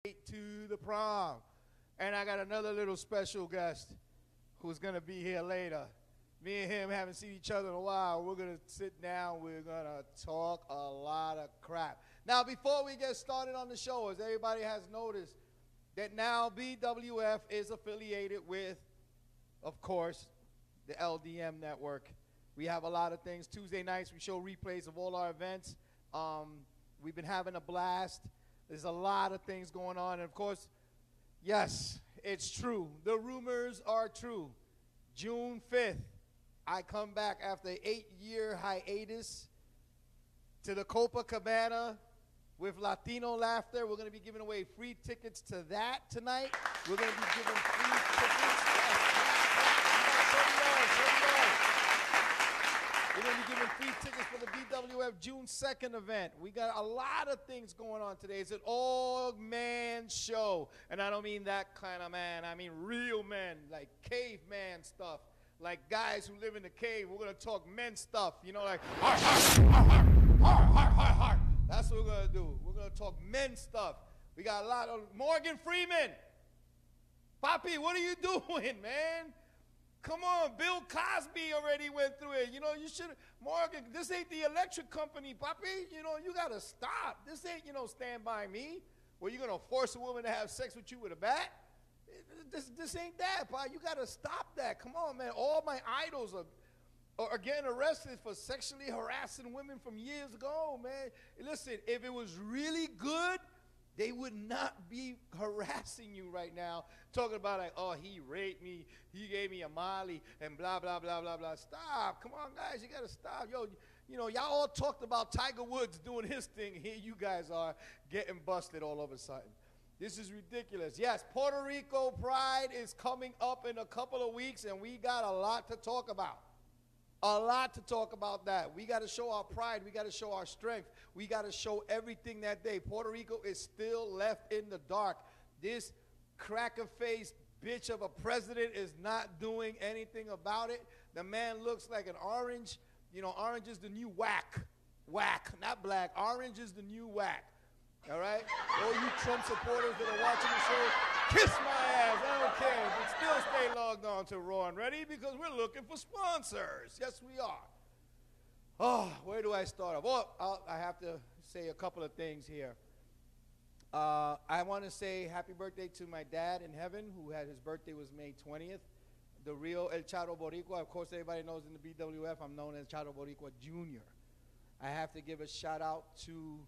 to the prom. And I got another little special guest who's going to be here later. Me and him haven't seen each other in a while. We're going to sit down. We're going to talk a lot of crap. Now, before we get started on the show, as everybody has noticed, that now BWF is affiliated with, of course, the LDM Network. We have a lot of things. Tuesday nights, we show replays of all our events. We've been having a blast. There's a lot of things going on. And, of course, yes, it's true. The rumors are true. June 5th, I come back after an 8-year hiatus to the Copacabana with Latino Laughter. We're going to be giving away free tickets to that tonight. We're going to be giving free tickets. We're going to be giving free tickets for the BWF June 2nd event. We got a lot of things going on today. It's an all-man show. And I don't mean that kind of man. I mean real men, like caveman stuff, like guys who live in the cave. We're going to talk men stuff, you know, like, har, har, har, har, har, har. That's what we're going to do. We're going to talk men stuff. We got a lot of Morgan Freeman. Papi, what are you doing, man? Come on, Bill Cosby already went through it. You know, you should, Morgan, this ain't the electric company, papi. You know, you got to stop. This ain't, Stand By Me, where you're going to force a woman to have sex with you with a bat. This ain't that, pa. You got to stop that. Come on, man. All my idols are getting arrested for sexually harassing women from years ago, man. Listen, if it was really good, they would not be harassing you right now, talking about like, oh, he raped me, he gave me a molly, and blah, blah, blah, blah, blah. Stop. Come on, guys, you got to stop. Yo, y'all all talked about Tiger Woods doing his thing. Here you guys are getting busted all of a sudden. This is ridiculous. Yes, Puerto Rico Pride is coming up in a couple of weeks, and we got a lot to talk about. A lot to talk about that. We got to show our pride. We got to show our strength. We got to show everything that day. Puerto Rico is still left in the dark. This cracker-faced bitch of a president is not doing anything about it. The man looks like an orange. Orange is the new whack. Whack, not black. Orange is the new whack. All right? All you Trump supporters that are watching the show, kiss my ass. I don't care. But still stay logged on to Raw and Ready because we're looking for sponsors. Yes, we are. Oh, where do I start off? Well, I have to say a couple of things here. I want to say happy birthday to my dad in heaven, who had his birthday was May 20th. The real El Charo Boricua. Of course, everybody knows in the BWF, I'm known as Charo Boricua Jr. I have to give a shout out to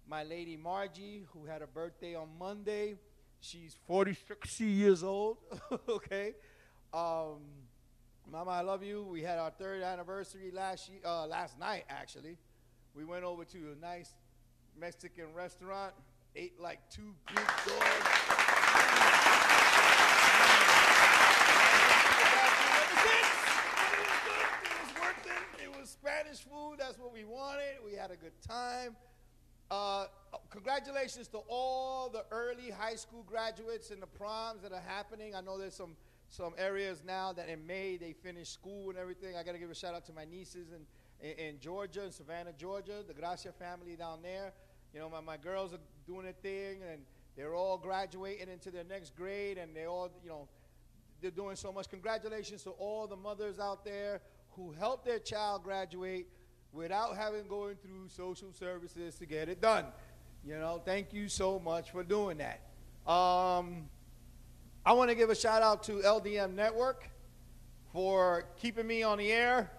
my lady Margie, who had a birthday on Monday. She's 46 years old, okay? Mama, I love you. We had our 3rd anniversary last night, actually. We went over to a nice Mexican restaurant, ate like 2 big dogs. It was worth it. It was Spanish food. That's what we wanted. We had a good time. Congratulations to all the early high school graduates and the proms that are happening. I know there's some areas now that in May they finish school and everything. I got to give a shout out to my nieces in Georgia, in Savannah, Georgia, the Gracia family down there. My girls are doing their thing, and they're all graduating into their next grade, and they all, they're doing so much. Congratulations to all the mothers out there who helped their child graduate without having going through social services to get it done. Thank you so much for doing that. I want to give a shout out to LDM Network for keeping me on the air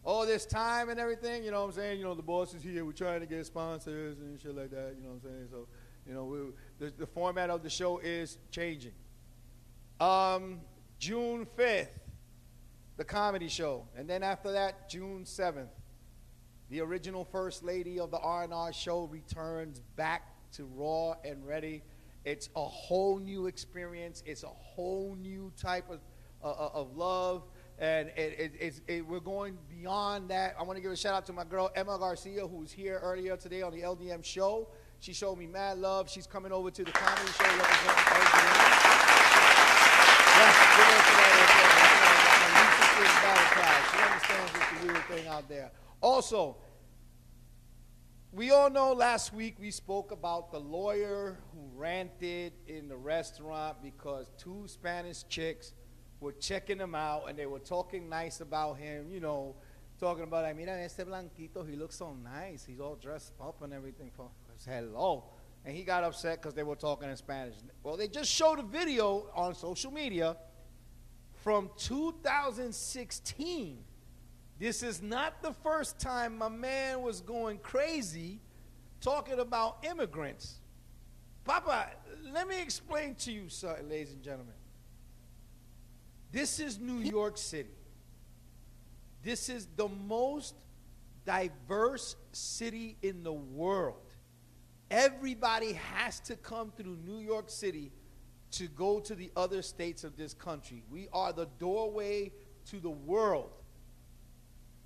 all this time and everything. You know what I'm saying? The boss is here. We're trying to get sponsors and shit like that. You know what I'm saying? So, the format of the show is changing. June 5th, the comedy show. And then after that, June 7th. The original First Lady of the R&R show returns back to Raw and Ready. It's a whole new experience. It's a whole new type of love. And we're going beyond that. I want to give a shout out to my girl, Emma Garcia, who was here earlier today on the LDM show. She showed me mad love. She's coming over to the comedy show representing LDM. Yes, give her to that. She understands it's a weird thing out there. Also, We all know last week we spoke about the lawyer who ranted in the restaurant because two Spanish chicks were checking him out and they were talking nice about him, you know, talking about, like, mira, este blanquito, he looks so nice. He's all dressed up and everything. Hello. And he got upset because they were talking in Spanish. Well, they just showed a video on social media from 2016. This is not the first time my man was going crazy talking about immigrants. Papa, let me explain to you something, ladies and gentlemen. This is New York City. This is the most diverse city in the world. Everybody has to come through New York City to go to the other states of this country. We are the doorway to the world.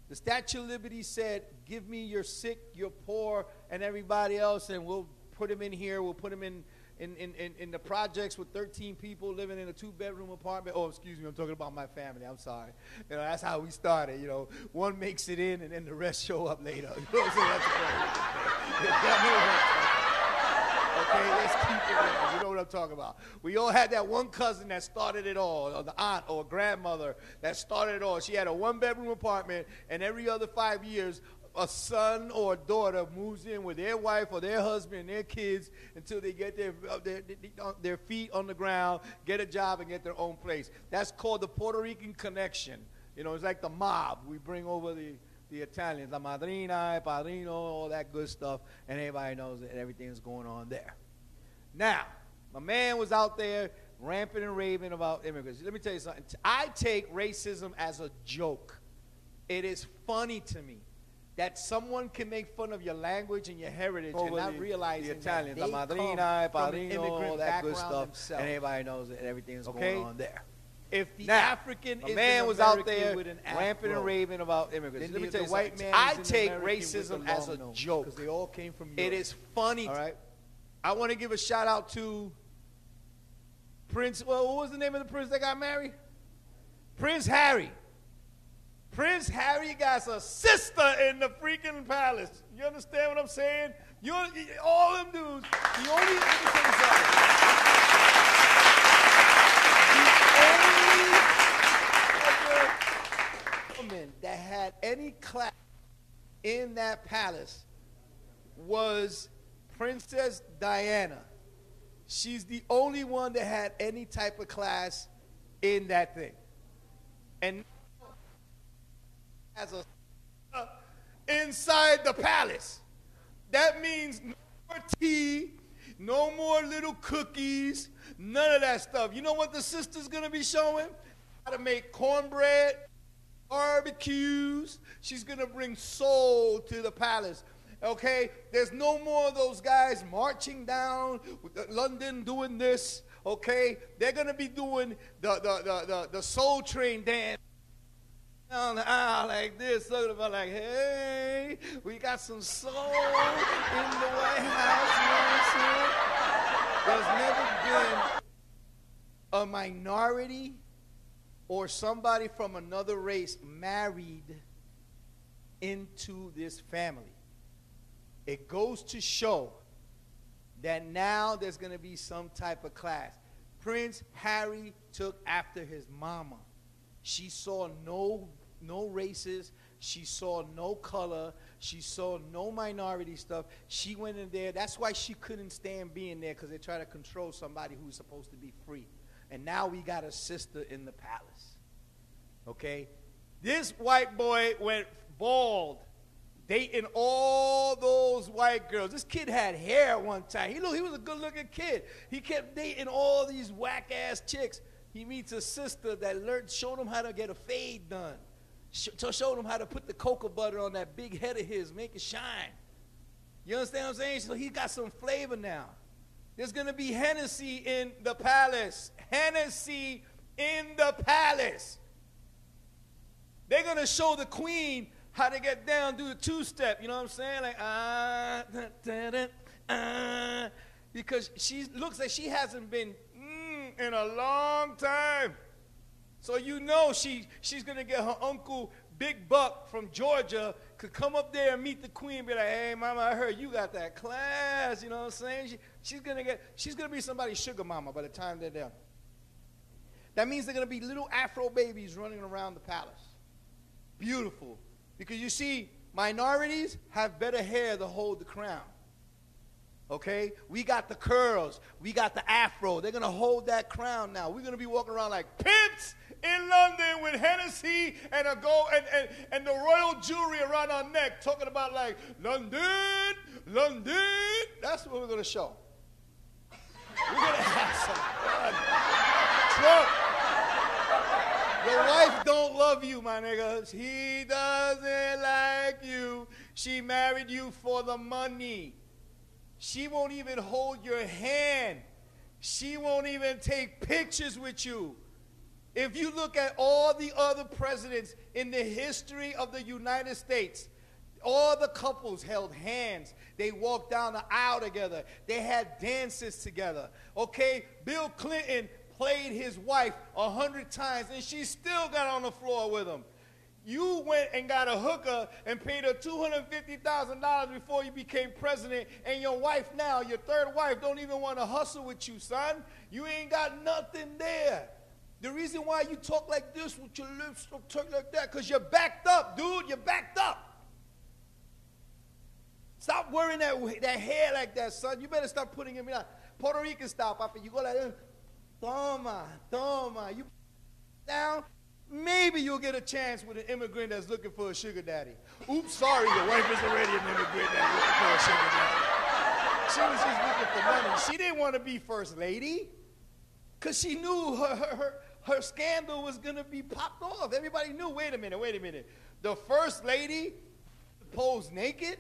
The Statue of Liberty said, give me your sick, your poor, and everybody else, and we'll put them in here. We'll put them in the projects with 13 people living in a 2-bedroom apartment. Oh, excuse me, I'm talking about my family. I'm sorry. You know, that's how we started. You know, one makes it in, and then the rest show up later. You know what I'm saying? That's okay, let's keep it real. You know what I'm talking about. We all had that one cousin that started it all, or the aunt or grandmother that started it all. She had a 1-bedroom apartment, and every other 5 years, a son or a daughter moves in with their wife or their husband and their kids until they get their feet on the ground, get a job, and get their own place. That's called the Puerto Rican connection. You know, it's like the mob. We bring over the Italians, la madrina, el padrino, all that good stuff, and everybody knows that everything is going on there. Now, my man was out there ramping and raving about immigrants. Let me tell you something. I take racism as a joke. It is funny to me that someone can make fun of your language and your heritage and not realize the Italians, la madrina, el padrino, all that good stuff, and everybody knows that everything is going on there. If the African is man was out there ramping and raving about immigrants, let me tell you something. I take racism as a joke. Because they all came from Europe. It is funny. All right. I want to give a shout out to Prince. Well, what was the name of the prince that got married? Prince Harry. Prince Harry got a sister in the freaking palace. You understand what I'm saying? All them dudes. The only woman that had any class in that palace was Princess Diana. She's the only one that had any type of class in that thing. And as a inside the palace, that means no more tea, no more little cookies, none of that stuff. You know what the sister's going to be showing? How to make cornbread, barbecues. She's going to bring soul to the palace. Okay? There's no more of those guys marching down with London doing this. Okay? They're going to be doing the Soul Train dance down the aisle like this, looking about like, hey, we got some soul in the White House. You know what I'm saying? There's never been a minority or somebody from another race married into this family. It goes to show that now there's going to be some type of class. Prince Harry took after his mama. She saw no races. She saw no color. She saw no minority stuff. She went in there. That's why she couldn't stand being there, because they try to control somebody who's supposed to be free. And now we got a sister in the palace. Okay? This white boy went bald, dating all those white girls. This kid had hair one time. He was a good-looking kid. He kept dating all these whack-ass chicks. He meets a sister that showed him how to get a fade done. Showed him how to put the cocoa butter on that big head of his, make it shine. You understand what I'm saying? So he got some flavor now. There's going to be Hennessy in the palace. Hennessy in the palace. They're going to show the queen how to get down, do the two-step. You know what I'm saying? Like, because she looks like she hasn't been in a long time. So you know she's going to get her uncle Big Buck from Georgia could come up there and meet the queen and be like, hey, mama, I heard you got that class. You know what I'm saying? She's going to be somebody's sugar mama by the time they're done. That means they're going to be little Afro babies running around the palace. Beautiful. Because you see, minorities have better hair to hold the crown. Okay? We got the curls. We got the afro. They're going to hold that crown now. We're going to be walking around like pimps in London with Hennessy and a gold and the royal jewelry around our neck talking about like, London, London. That's what we're going to show. We're going to have some fun. Trump. Your wife don't love you, my niggas. He doesn't like you. She married you for the money. She won't even hold your hand. She won't even take pictures with you. If you look at all the other presidents in the history of the United States, all the couples held hands. They walked down the aisle together. They had dances together. Okay, Bill Clinton played his wife 100 times, and she still got on the floor with him. You went and got a hooker and paid her $250,000 before you became president, and your wife now, your third wife, don't even want to hustle with you, son. You ain't got nothing there. The reason why you talk like this with your lips talk like that, because you're backed up, dude. You're backed up. Stop wearing that hair like that, son. You better start putting it in Puerto Rican style, Papa. You go like this. Toma, toma. You down, maybe you'll get a chance with an immigrant that's looking for a sugar daddy. Oops, sorry, your wife is already an immigrant that's looking for a sugar daddy. She was just looking for money. She didn't want to be first lady because she knew her scandal was going to be popped off. Everybody knew, wait a minute. The first lady posed naked.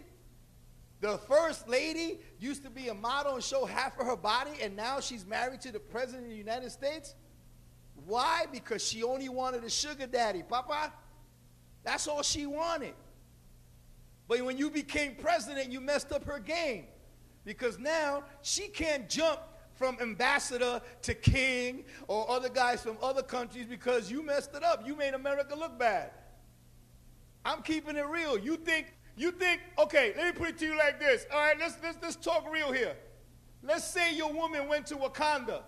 The first lady used to be a model and show half of her body, and now she's married to the president of the United States. Why? Because she only wanted a sugar daddy, Papa. That's all she wanted. But when you became president, you messed up her game. Because now she can't jump from ambassador to king or other guys from other countries because you messed it up. You made America look bad. I'm keeping it real. You think, okay, let me put it to you like this. All right, let's talk real here. Let's say your woman went to Wakanda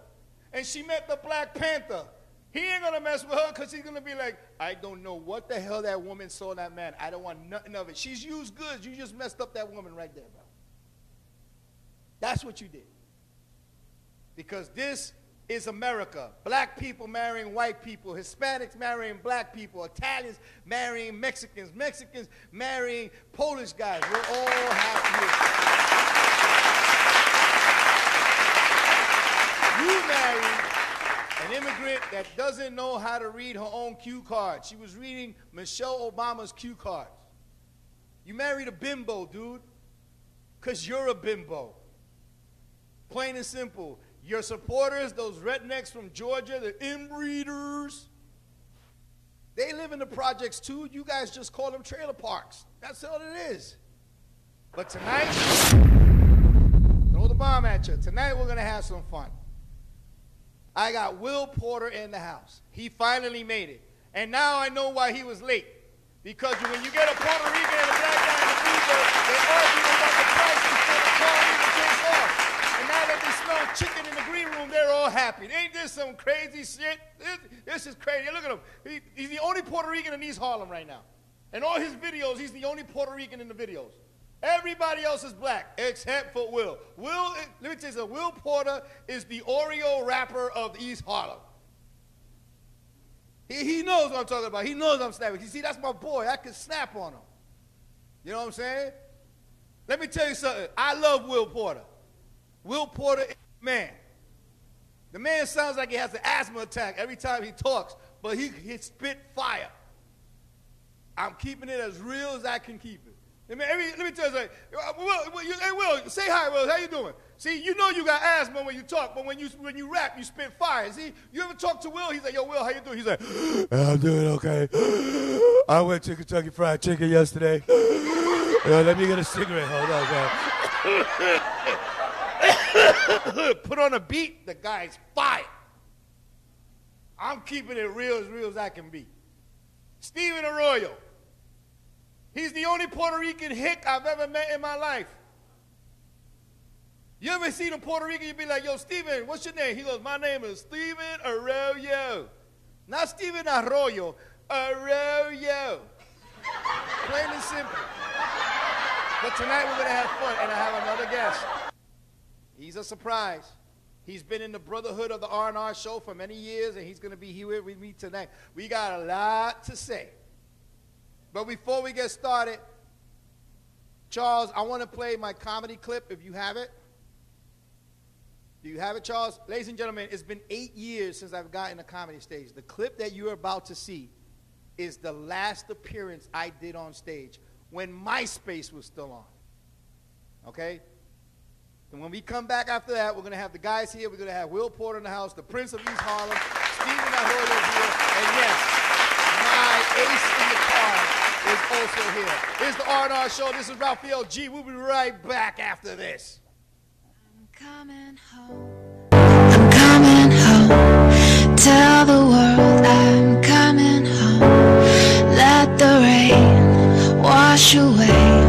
and she met the Black Panther. He ain't going to mess with her because he's going to be like, I don't know what the hell that woman saw in that man. I don't want nothing of it. She's used goods. You just messed up that woman right there, bro. That's what you did. Because this is America. Black people marrying white people, Hispanics marrying black people, Italians marrying Mexicans, Mexicans marrying Polish guys. We're all happy here. You married an immigrant that doesn't know how to read her own cue card. She was reading Michelle Obama's cue cards. You married a bimbo, dude, because you're a bimbo. Plain and simple. Your supporters, those rednecks from Georgia, the inbreeders, they live in the projects too. You guys just call them trailer parks. That's all it is. But tonight, throw the bomb at you. Tonight we're going to have some fun. I got Will Porter in the house. He finally made it. And now I know why he was late. Because when you get a Puerto Rican and a black guy in the Uber, they argue about the price before the car even takes off. And now that they smell chicken in the green room, they're all happy. Ain't this some crazy shit? This is crazy. Look at him. He's the only Puerto Rican in East Harlem right now. In all his videos, he's the only Puerto Rican in the videos. Everybody else is black except for Will. Let me tell you something. Will Porter is the Oreo rapper of East Harlem. He knows what I'm talking about. He knows I'm snapping. You see, that's my boy. I can snap on him. You know what I'm saying? Let me tell you something. I love Will Porter. Will Porter is the man. The man sounds like he has an asthma attack every time he talks, but he spit fire. I'm keeping it as real as I can keep it. Let me tell you something. Hey, Will, say hi, Will. How you doing? See, you know you got asthma when you talk, but when you rap, you spit fire. See, you ever talk to Will? He's like, yo, Will, how you doing? He's like, I'm doing okay. I went to Kentucky Fried Chicken yesterday. Let me get a cigarette. Hold on, man. Put on a beat, the guy's fire. I'm keeping it real as I can be. Steven Arroyo. He's the only Puerto Rican hick I've ever met in my life. You ever seen a Puerto Rican, you be like, yo, Steven, what's your name? He goes, my name is Steven Arroyo. Not Steven Arroyo, Arroyo. Plain and simple. But tonight we're going to have fun, and I have another guest. He's a surprise. He's been in the Brotherhood of the R&R show for many years, and he's going to be here with me tonight. We got a lot to say. But before we get started, Charles, I want to play my comedy clip if you have it. Do you have it, Charles? Ladies and gentlemen, it's been 8 years since I've gotten a comedy stage. The clip that you're about to see is the last appearance I did on stage when MySpace was still on. Okay? And when we come back after that, we're going to have the guys here. We're going to have Will Porter in the house, the Prince of East Harlem, Steven Arroyo here, and yes, my ace in the car is also here. Here's the R&R show. This is Raphael G. We'll be right back after this. I'm coming home. I'm coming home. Tell the world I'm coming home. Let the rain wash away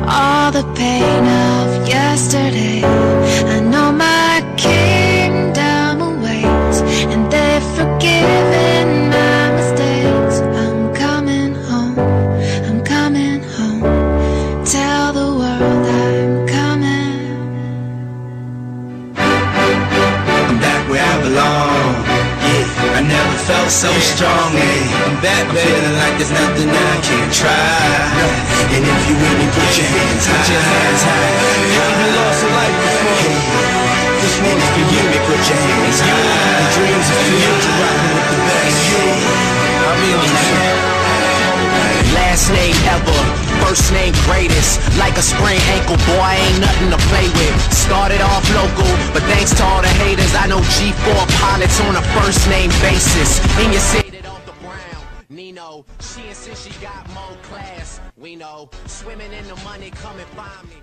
all the pain of yesterday. I know my kingdom awaits, and they've forgiven my mistakes. I'm coming home. I'm coming home. Tell the world I'm coming. I'm back where I belong. Yeah, I never felt so strong. Yeah, I'm back, feeling like there's nothing I can't try. And if you with me, put your hands high. You even lost a life before. This one is for you. Put your hands high. The dreams are for you. You're rocking with the best. I mean, last name ever, first name greatest. Like a sprained ankle, boy, ain't nothing to play with. Started off local, but thanks to all the haters, I know G4 pilots on a first name basis. In your city, off the ground, Nino, she insists she got more class. We know, swimming in the money, come and find me.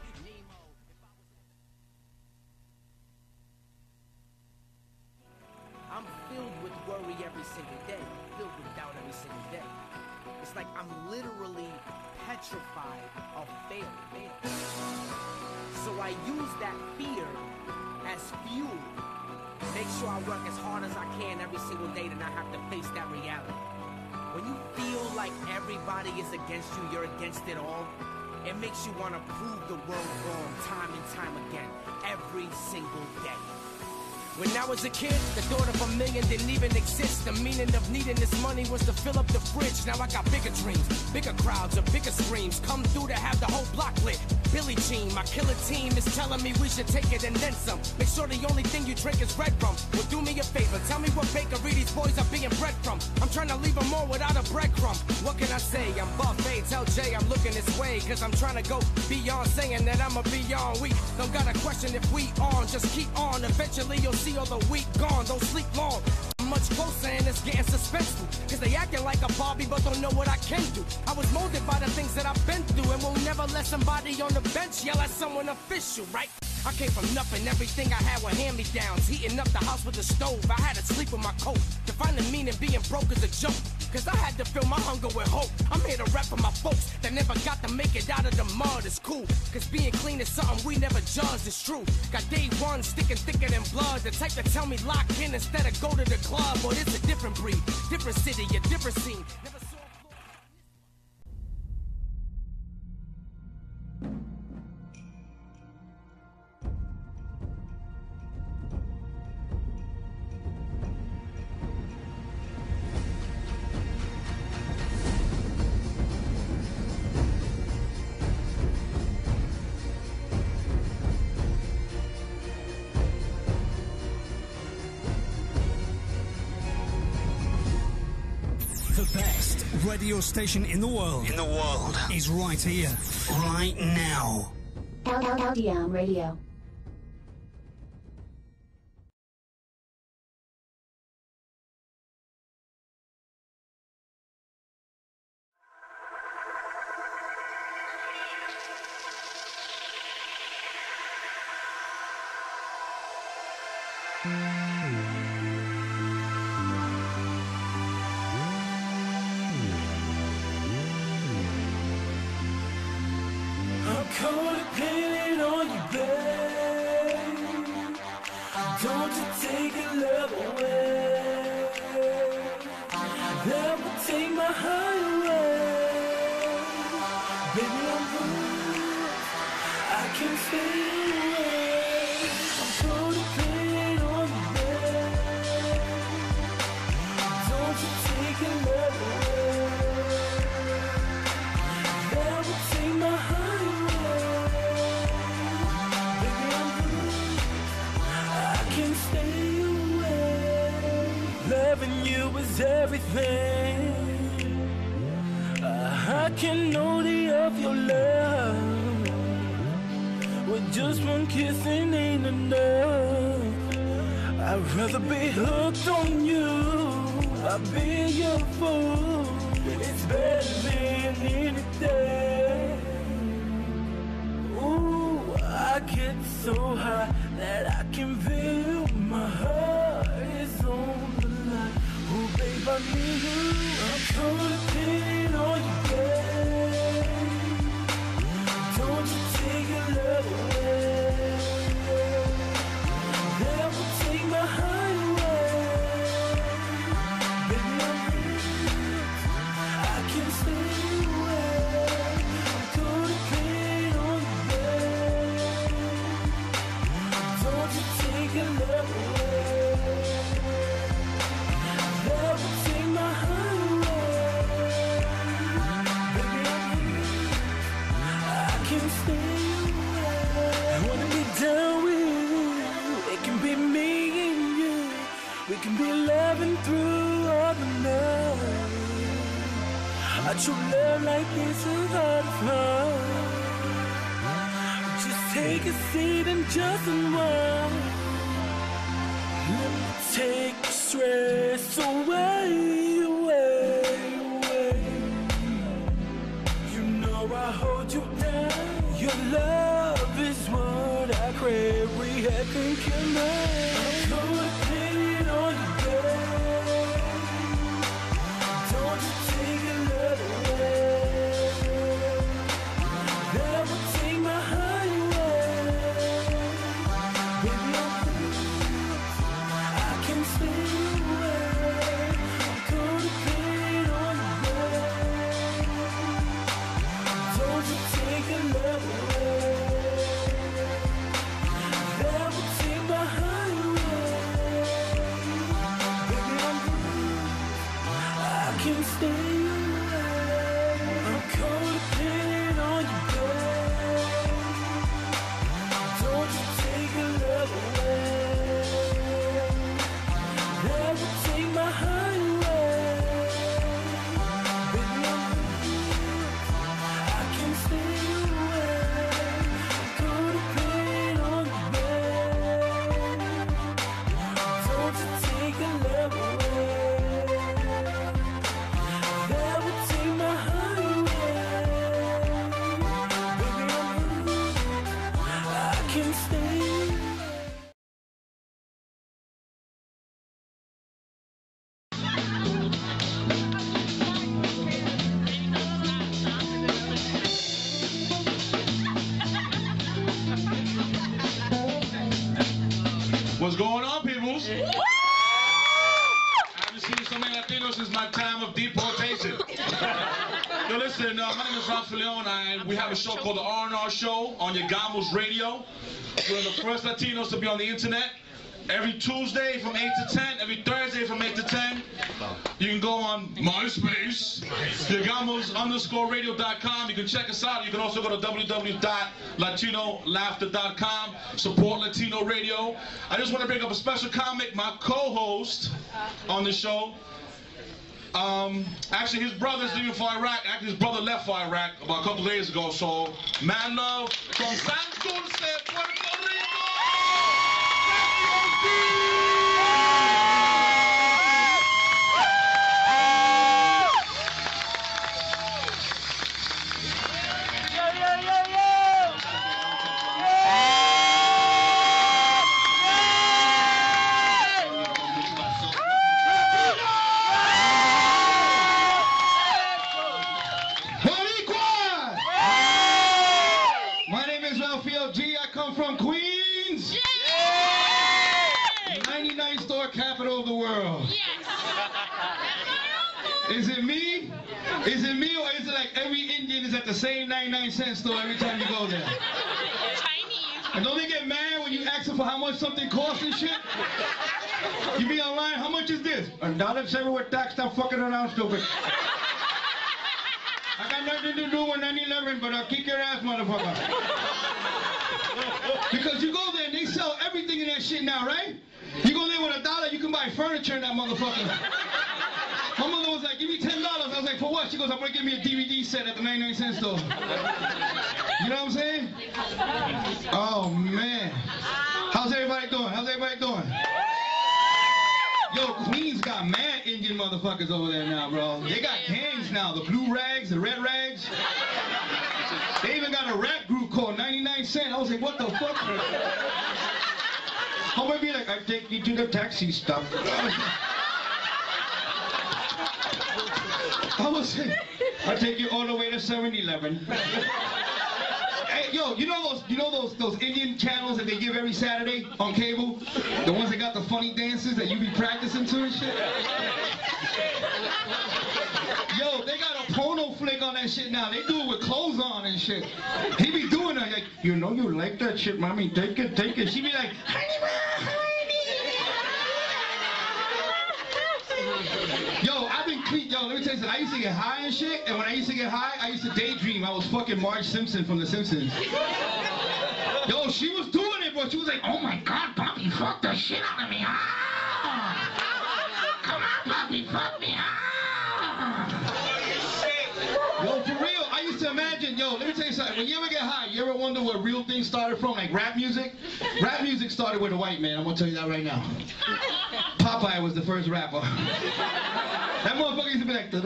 I'm filled with worry every single day, filled with doubt every single day. It's like I'm literally petrified of failing. So I use that fear as fuel. Make sure I work as hard as I can every single day to not have to face that reality. When you feel like everybody is against you, you're against it all, it makes you want to prove the world wrong time and time again, every single day. When I was a kid, the thought of $1 million didn't even exist. The meaning of needing this money was to fill up the fridge. Now I got bigger dreams, bigger crowds, or bigger screams. Come through to have the whole block lit. Billy Jean, my killer team is telling me we should take it and then some. Make sure the only thing you drink is red rum. Well, do me a favor, tell me what bakery these boys are being bred from. I'm trying to leave them all without a breadcrumb. What can I say? I'm buffet, tell Jay I'm looking this way. Cause I'm trying to go beyond saying that I'ma be on. We don't gotta question if we on, just keep on. Eventually you'll see all the week gone, don't sleep long. I'm much closer and it's getting suspenseful. Cause they acting like a Barbie but don't know what I can do. I was molded by the things that I've been through and will never let somebody on the bench yell at someone official, right? I came from nothing, everything I had were hand-me-downs. Heating up the house with the stove, I had to sleep with my coat. To find the meaning being broke is a joke. Cause I had to fill my hunger with hope. I'm here to rap for my folks that never got to make it out of the mud. It's cool, cause being clean is something we never judged. It's true, got day one sticking thicker than blood. The type to tell me lock in instead of go to the club. But it's a different breed, different city, a different scene. Never saw radio station in the world is right here, right now. LDM Radio. codependent on you, babe. Don't you take your love away. That will take my heart away. Baby, I'm good. I can feel it. I'm codependent on you, babe. Don't you take your love away. That will take my heart away. Baby, I'm good. I can stay away. Loving you is everything. I can know the of your love. With just one kissing ain't enough. I'd rather be hooked on you. I'll be your fool. It's better than anything. Ooh, I get so high that I can feel my heart is on the line. Oh, babe, I need you. I'm codependent on you, babe. Don't you take your love away. That will take my heart away. Baby, I'm real. I can stay away. I'm codependent on you, babe. Don't you take your love away. That will take my heart away. Baby, I'm real. I can stay away. I wanna be down with you. It can be me and you. We can be loving through all the night. A true love like this is hard to find. Just take a seat and just unwind. Let me take the stress away, away, away. You know I hold you down. Your love is what I crave. Rehab can kill me. I'm codependent on you, babe. Don't you take your love away. That will take my heart away. Baby, I'm good. I can stay away. I'm codependent on you, babe. Don't you take your love away. That will take my heart away. Baby, I'm good. I can stay away. I'm codependent on you, babe. Don't you take your love away. That will take my heart away. Baby, I'm good. I can stay away. I'm codependent on you, babe. Don't you take your love away. That will take my heart away. Baby, I'm good. I can stay away. What's going on, peoples? I haven't seen so many Latinos since my time of deportation. Yo, listen, my name is Ralph Leon, and we have a show called the R&R Show on Yagamos Radio. We're the first Latinos to be on the internet. Every Tuesday from 8 to 10, every Thursday from 8 to 10. You can go on MySpace, Yagamos_radio.com. You can check us out. You can also go to www.latinolaughter.com. Support Latino Radio. I just want to bring up a special comic, my co-host on the show. Actually, his brother's leaving for Iraq. Actually, his brother left for Iraq about a couple days ago. So, man love from San Dulce, Puerto Rico. Is it me or is it like every Indian is at the same 99-cent store every time you go there? Chinese. And don't they get mad when you ask them for how much something costs and shit? You be online, how much is this? $1.07 with tax, stop fucking around, stupid. I got nothing to do with 9/11, but I'll kick your ass, motherfucker. Because you go there and they sell everything in that shit now, right? You go there with $1, you can buy furniture in that motherfucker. My mother was like, give me $10. I was like, for what? She goes, I'm gonna give me a DVD set at the 99-cent store. You know what I'm saying? Oh man. How's everybody doing? How's everybody doing? Yo, Queens got mad Indian motherfuckers over there now, bro. They got gangs now, the blue rags, the red rags. They even got a rap group called 99-cent. I was like, what the fuck? How would be like, I take you to the taxi stop. I was saying, I take you all the way to 7-Eleven. Hey, yo, you know those Indian channels that they give every Saturday on cable? The ones that got the funny dances that you be practicing to and shit? Yo, they got a porno flick on that shit now. They do it with clothes on and shit. He be doing that like, you know you like that shit, mommy, take it, take it. She be like, yo, I've been clean. Yo, let me tell you something. I used to get high and shit, and when I used to get high, I used to daydream I was fucking Marge Simpson from The Simpsons. Yo, she was doing it, bro. She was like, oh my God, Bobby, fuck the shit out of me. Ah! Come on, Bobby, fuck me. Ah! Yo, for real, I used to imagine, yo, let me tell you something. When you ever get high, you ever wonder where real things started from, like rap music? Rap music started with a white man, I'm gonna tell you that right now. Popeye was the first rapper. That motherfucker used to be like, you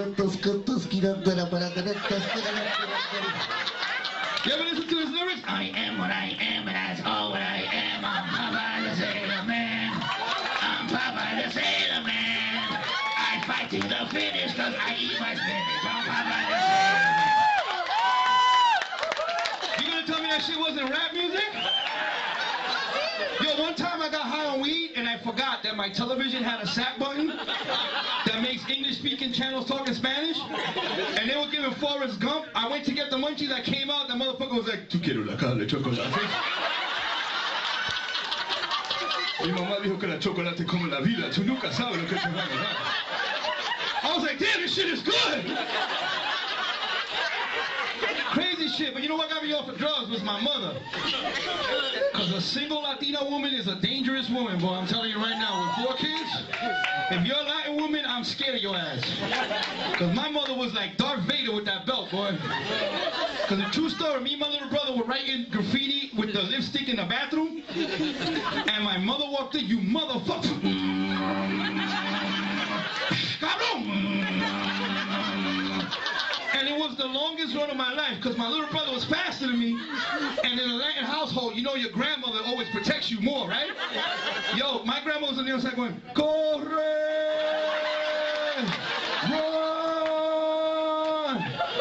ever listen to his lyrics? I am what I am, and that's all what I am. I'm Popeye the Sailor Man. I'm Popeye the Sailor Man. I fight to the finish, cause I eat my spinach. I'm Popeye the Sailor Man. You gonna tell me that shit wasn't rap music? Yo, one time I got high on weed and I forgot that my television had a SAP button that makes English-speaking channels talk in Spanish, and they were giving Forrest Gump. I went to get the munchies that came out, the motherfucker was like, "Tu quiero la cara de chocolate." Mi mamá dijo que la chocolate como la vida, tú nunca sabes lo que te va a dar. I was like, damn, this shit is good. Crazy shit, but you know what got me off of drugs was my mother. Because a single Latina woman is a dangerous woman, boy. I'm telling you right now, with 4 kids, if you're a Latin woman, I'm scared of your ass. Because my mother was like Darth Vader with that belt, boy. Because a true story, me and my little brother were writing graffiti with the lipstick in the bathroom, and my mother walked in, you motherfucker. And it was the longest run of my life because my little brother was faster than me. And in a Latin household, you know your grandmother always protects you more, right? Yo, my grandma was on the other side going, corre, run.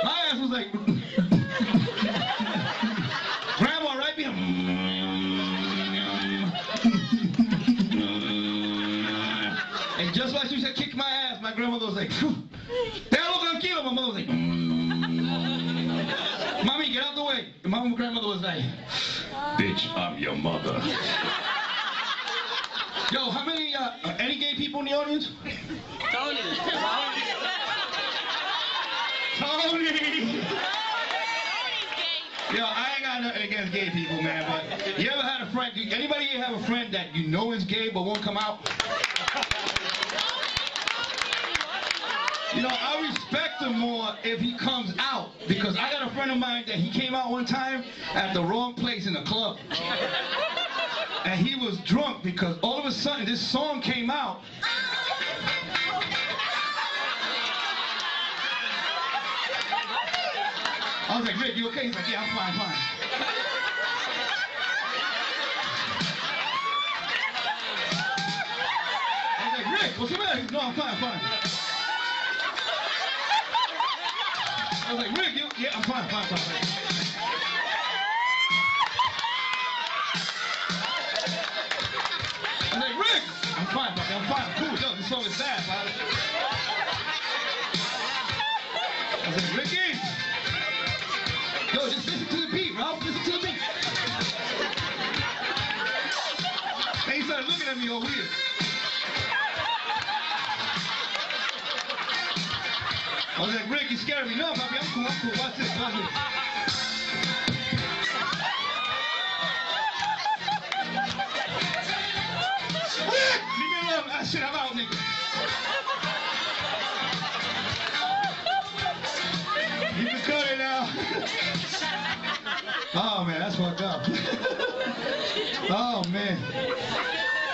My ass was like, grandma right behind. And just like she said, kick my ass, my grandmother was like, déjalo tranquilo. My mother was like, Mommy, get out the way. And my grandmother was like, bitch, I'm your mother. Yo, how many, any gay people in the audience? Tony. Yo, I ain't got nothing against gay people, man, but you ever had a friend, anybody here have a friend that you know is gay but won't come out? You know, I respect him more if he comes out, because I got a friend of mine that he came out one time at the wrong place in the club. And he was drunk because all of a sudden this song came out. I was like, Rick, you okay? He's like, yeah, I'm fine, fine. I was like, Rick, what's the matter? He's, no, I'm fine, fine. I was like, Rick, you, yeah, I'm fine, fine, fine. I was like, Rick, I'm fine, buddy, I'm fine, cool, yo, this song is bad, buddy. I I said, Ricky! Yo, just listen to the beat, Ralph. Listen to the beat. And he started looking at me all weird. I was like, Rick, you scared me. No, papi, I'm cool, I'm cool. Watch this, watch this. Rick! Leave me alone. Ah, shit, I'm out, nigga. You can cut it now. Oh, man, that's fucked up. Oh, man.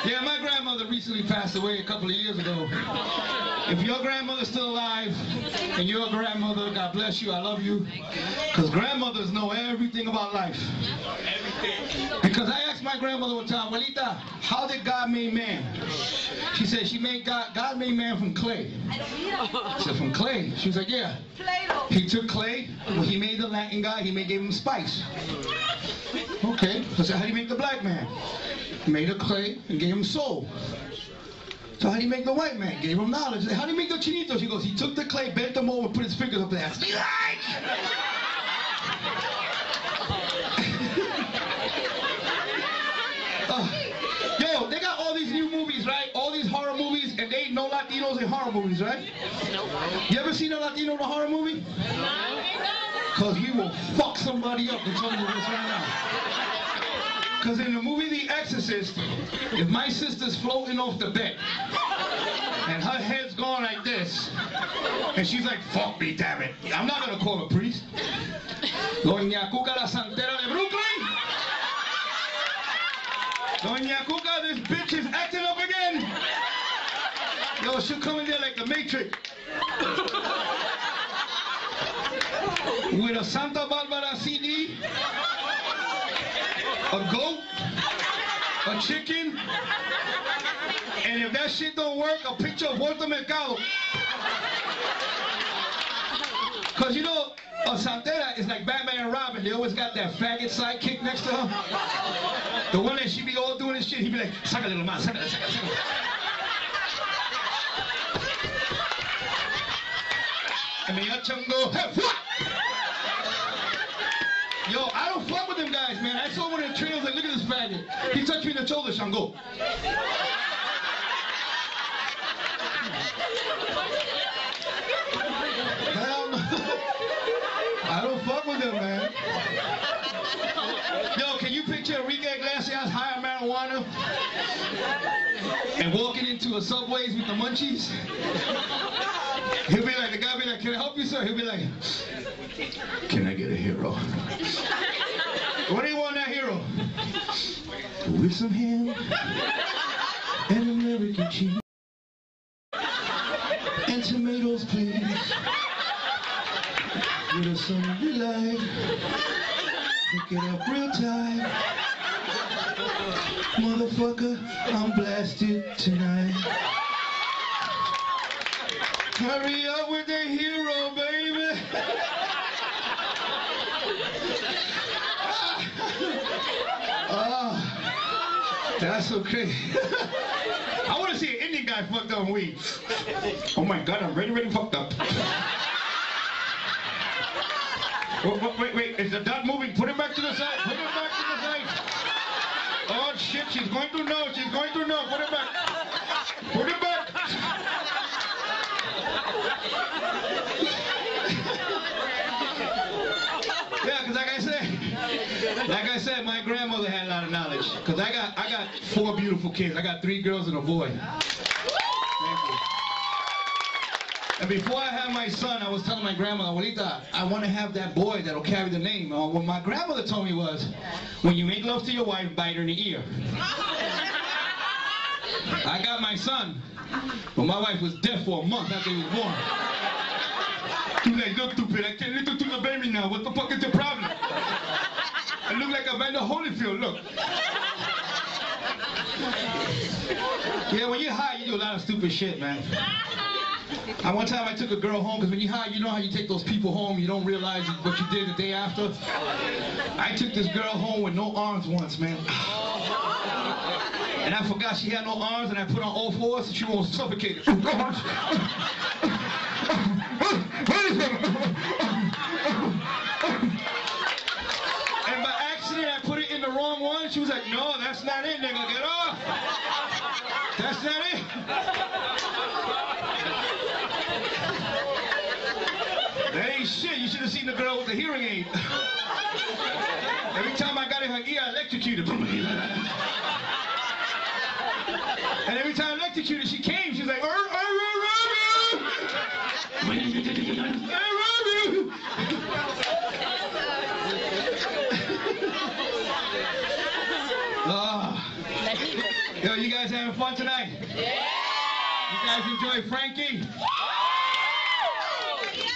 Yeah, my grandmother recently passed away a couple of years ago. If your grandmother's still alive, and you're a grandmother, God bless you, I love you. Because grandmothers know everything about life. Everything. Because I asked my grandmother one time, Abuelita, how did God make man? She said she made God made man from clay. I said, from clay? She was like, yeah. He took clay, when he made the Latin guy, gave him spice. Okay, so I said, how do you make the black man? He made a clay and gave him soul. So how do you make the white man? Gave him knowledge. How do you make the chinito? She goes, he took the clay, bent them over, put his fingers up there. Yo, they got all these new movies, right? All these horror movies, and they ain't no Latinos in horror movies, right? You ever seen a Latino in a horror movie? Because he will fuck somebody up. I'm telling you this right now. Because in the movie The Exorcist, if my sister's floating off the bed, and her head's going like this, and she's like, fuck me, damn it. I'm not going to call a priest. Doña Cuca la Santera de Brooklyn. Doña Cuca, this bitch is acting up again. Yo, she'll come in there like the Matrix. With a Santa Barbara CD, a goat, a chicken, and if that shit don't work, a picture of Walter Mercado. Because you know, a Santera is like Batman and Robin. They always got that faggot sidekick next to her. The one that she be all doing this shit, he be like, saca little man, saca, saca, saca. And me a chungo, hey, yo, I don't fuck with them guys, man. I saw one of the trailers, like, look at this faggot. He touched me in the shoulder, Shango. Hell no. I don't fuck with them, man. Yo, can you picture Enrique Iglesias high on marijuana and walking into a Subways with the munchies? He'll be like, the guy will be like, can I help you, sir? He'll be like, can I get a hero? What do you want, that hero? With some ham and American cheese and tomatoes, please. With a sunny light, pick it up real tight. Motherfucker, I'm blasted tonight. Hurry up with the hero, baby. Oh, that's okay. I want to see an Indian guy fucked up on weed. Oh my God, I'm ready fucked up. Wait, is the dot moving? Put it back to the side. Put it back to the side. Oh shit, she's going to know. She's going to know. Put it back. Put it back. Yeah, because like I said, my grandmother had a lot of knowledge. Because I got 4 beautiful kids. I got 3 girls and a boy. Thank you. And before I had my son, I was telling my grandmother, Abuelita, I want to have that boy that'll carry the name. What my grandmother told me was, when you make love to your wife, bite her in the ear. I got my son, but my wife was deaf for a month after he was born. She was like, look, stupid, I can't listen to the baby now. What the fuck is the problem? I look like Evander Holyfield, look. Yeah, when you're high, you do a lot of stupid shit, man. One time I took a girl home, because when you're high, you know how you take those people home, you don't realize what you did the day after? I took this girl home with no arms once, man. And I forgot she had no arms, and I put on all 4s, and she almost suffocated. it? She was like, no, that's not it, nigga. Get off. That's not it. That ain't shit. You should have seen the girl with the hearing aid. Every time I got in her ear, I electrocuted. And every time I electrocuted, she came. She was like, I love you. Yo, you guys having fun tonight? Yeah! You guys enjoy Frankie?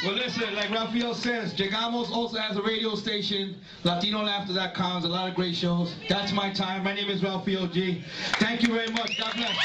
Well, listen, like Rafael says, Llegamos also has a radio station, LatinoLaughter.com, a lot of great shows. That's my time. My name is Rafael G. Thank you very much. God bless.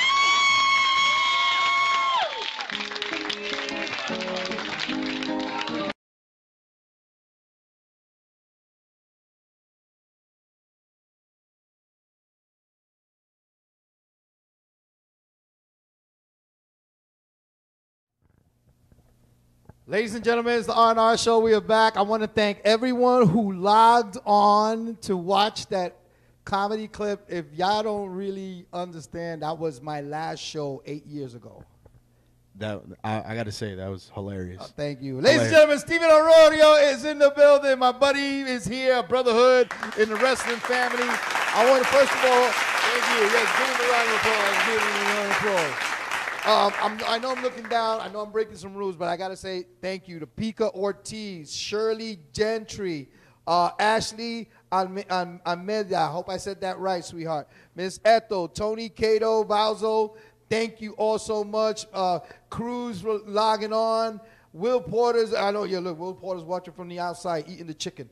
Ladies and gentlemen, it's the R&R Show. We are back. I want to thank everyone who logged on to watch that comedy clip. If y'all don't really understand, that was my last show 8 years ago. That I got to say, that was hilarious. Thank you. Ladies and gentlemen, Steven Arroyo is in the building. My buddy is here, brotherhood in the wrestling family. I want to, first of all, thank you. Yes, give him a round of applause. Give him a round of applause. I know I'm looking down. I know I'm breaking some rules, but I got to say thank you to Pika Ortiz, Shirley Gentry, Ashley Almeida. I hope I said that right, sweetheart. Miss Eto, Tony Cato, Valzo. Thank you all so much. Cruz logging on. Will Porter's, I know, yeah, look, Will Porter's watching from the outside, eating the chicken.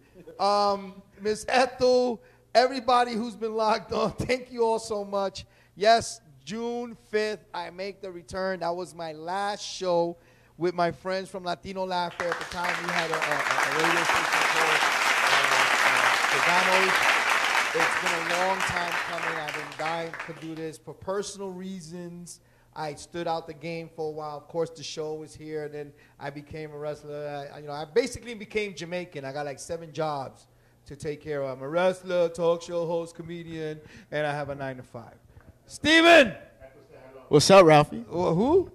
Miss Ethel, everybody who's been logged on, thank you all so much. Yes, June 5th, I make the return. That was my last show with my friends from Latino Laughter. At the time, we had a radio station called It's been a long time coming. I've been dying to do this for personal reasons. I stood out the game for a while. Of course, the show was here, and then I became a wrestler. I basically became Jamaican. I got like 7 jobs to take care of. I'm a wrestler, talk show host, comedian, and I have a 9-to-5. Steven! What's up, Ralphie? Who?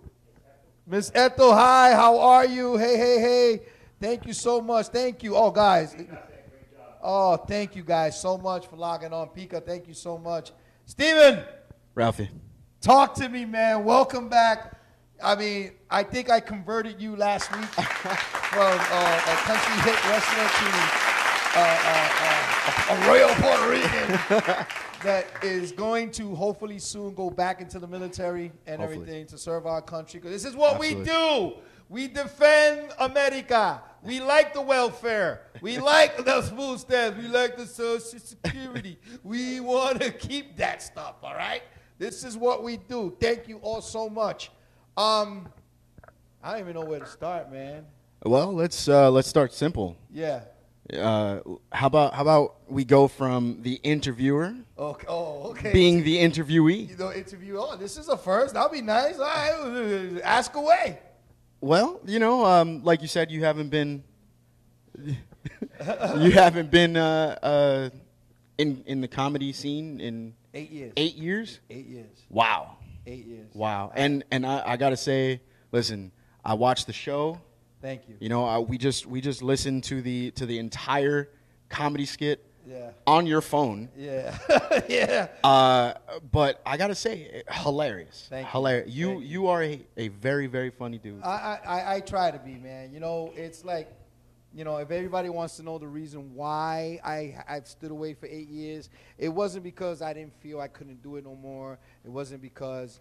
Miss Ethel, hi, how are you? Hey. Thank you so much. Thank you. Oh, guys. Oh, thank you guys so much for logging on. Pika, thank you so much. Steven! Ralphie. Talk to me, man. Welcome back. I mean, I think I converted you last week from a country hit wrestler to a royal Puerto Rican that is going to hopefully soon go back into the military and everything to serve our country. Because this is what we do. We defend America. We like the welfare. We like the food stamps. We like the Social Security. We want to keep that stuff, all right? This is what we do. Thank you all so much. I don't even know where to start, man. Well, let's start simple. Yeah. How about we go from the interviewer okay. being the interviewee? This is a first. That'll be nice. All right, ask away. Well, like you said, you haven't been in the comedy scene in 8 years. 8 years? 8 years. Wow. 8 years. Wow. And I gotta say, listen, I watched the show. Thank you. We just listened to the entire comedy skit Yeah. on your phone. Yeah. Yeah. But I gotta say, hilarious. Thank you. Hilarious. You are a very, very funny dude. I try to be, man. It's like, if everybody wants to know the reason why I've stood away for 8 years, it wasn't because I didn't feel I couldn't do it no more. It wasn't because,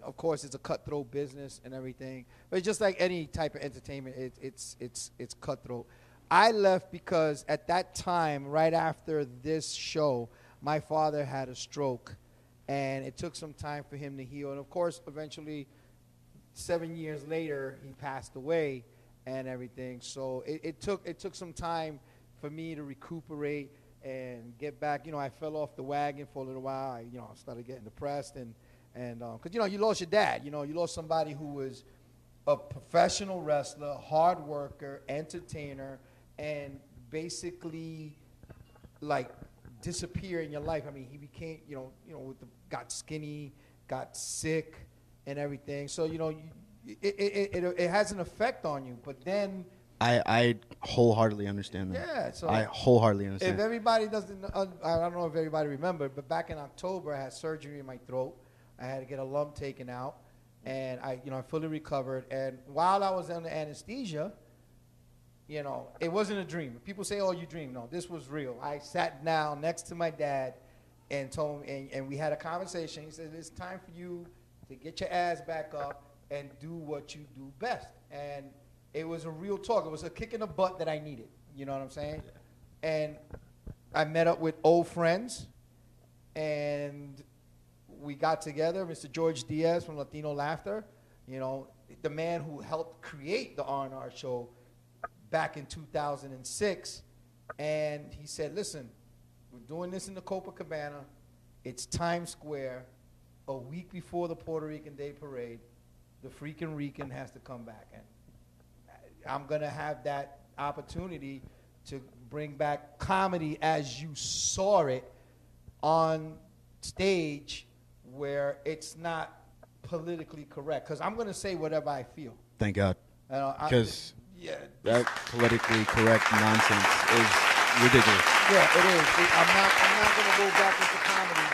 of course it's a cutthroat business and everything. But it's just like any type of entertainment, it's cutthroat. I left because at that time, right after this show, my father had a stroke, and it took some time for him to heal. And of course, eventually, 7 years later, he passed away and everything. So it took some time for me to recuperate and get back. I fell off the wagon for a little while. I started getting depressed and because you lost your dad. You lost somebody who was a professional wrestler, hard worker, entertainer, and basically like disappear in your life. I mean, he became, got skinny, got sick, and everything. So it has an effect on you. But then I wholeheartedly understand that. Yeah, so I wholeheartily understand. If everybody doesn't, I don't know if everybody remembered, but back in October, I had surgery in my throat. I had to get a lump taken out, and I fully recovered. And while I was under anesthesia, it wasn't a dream. People say, "Oh, you dream." No, this was real. I sat down next to my dad and told him, and we had a conversation. He said, "It's time for you to get your ass back up and do what you do best." And it was a real talk. It was a kick in the butt that I needed. You know what I'm saying? Yeah. And I met up with old friends, and we got together. Mr. George Diaz from Latino Laughter, the man who helped create the R&R show back in 2006. And he said, listen, we're doing this in the Copacabana. It's Times Square. A week before the Puerto Rican Day Parade, the freaking Rican has to come back. And I'm going to have that opportunity to bring back comedy as you saw it on stage, where it's not politically correct. Because I'm going to say whatever I feel. Thank God. Because that politically correct nonsense is ridiculous. Yeah, it is. I'm not going to go back into comedy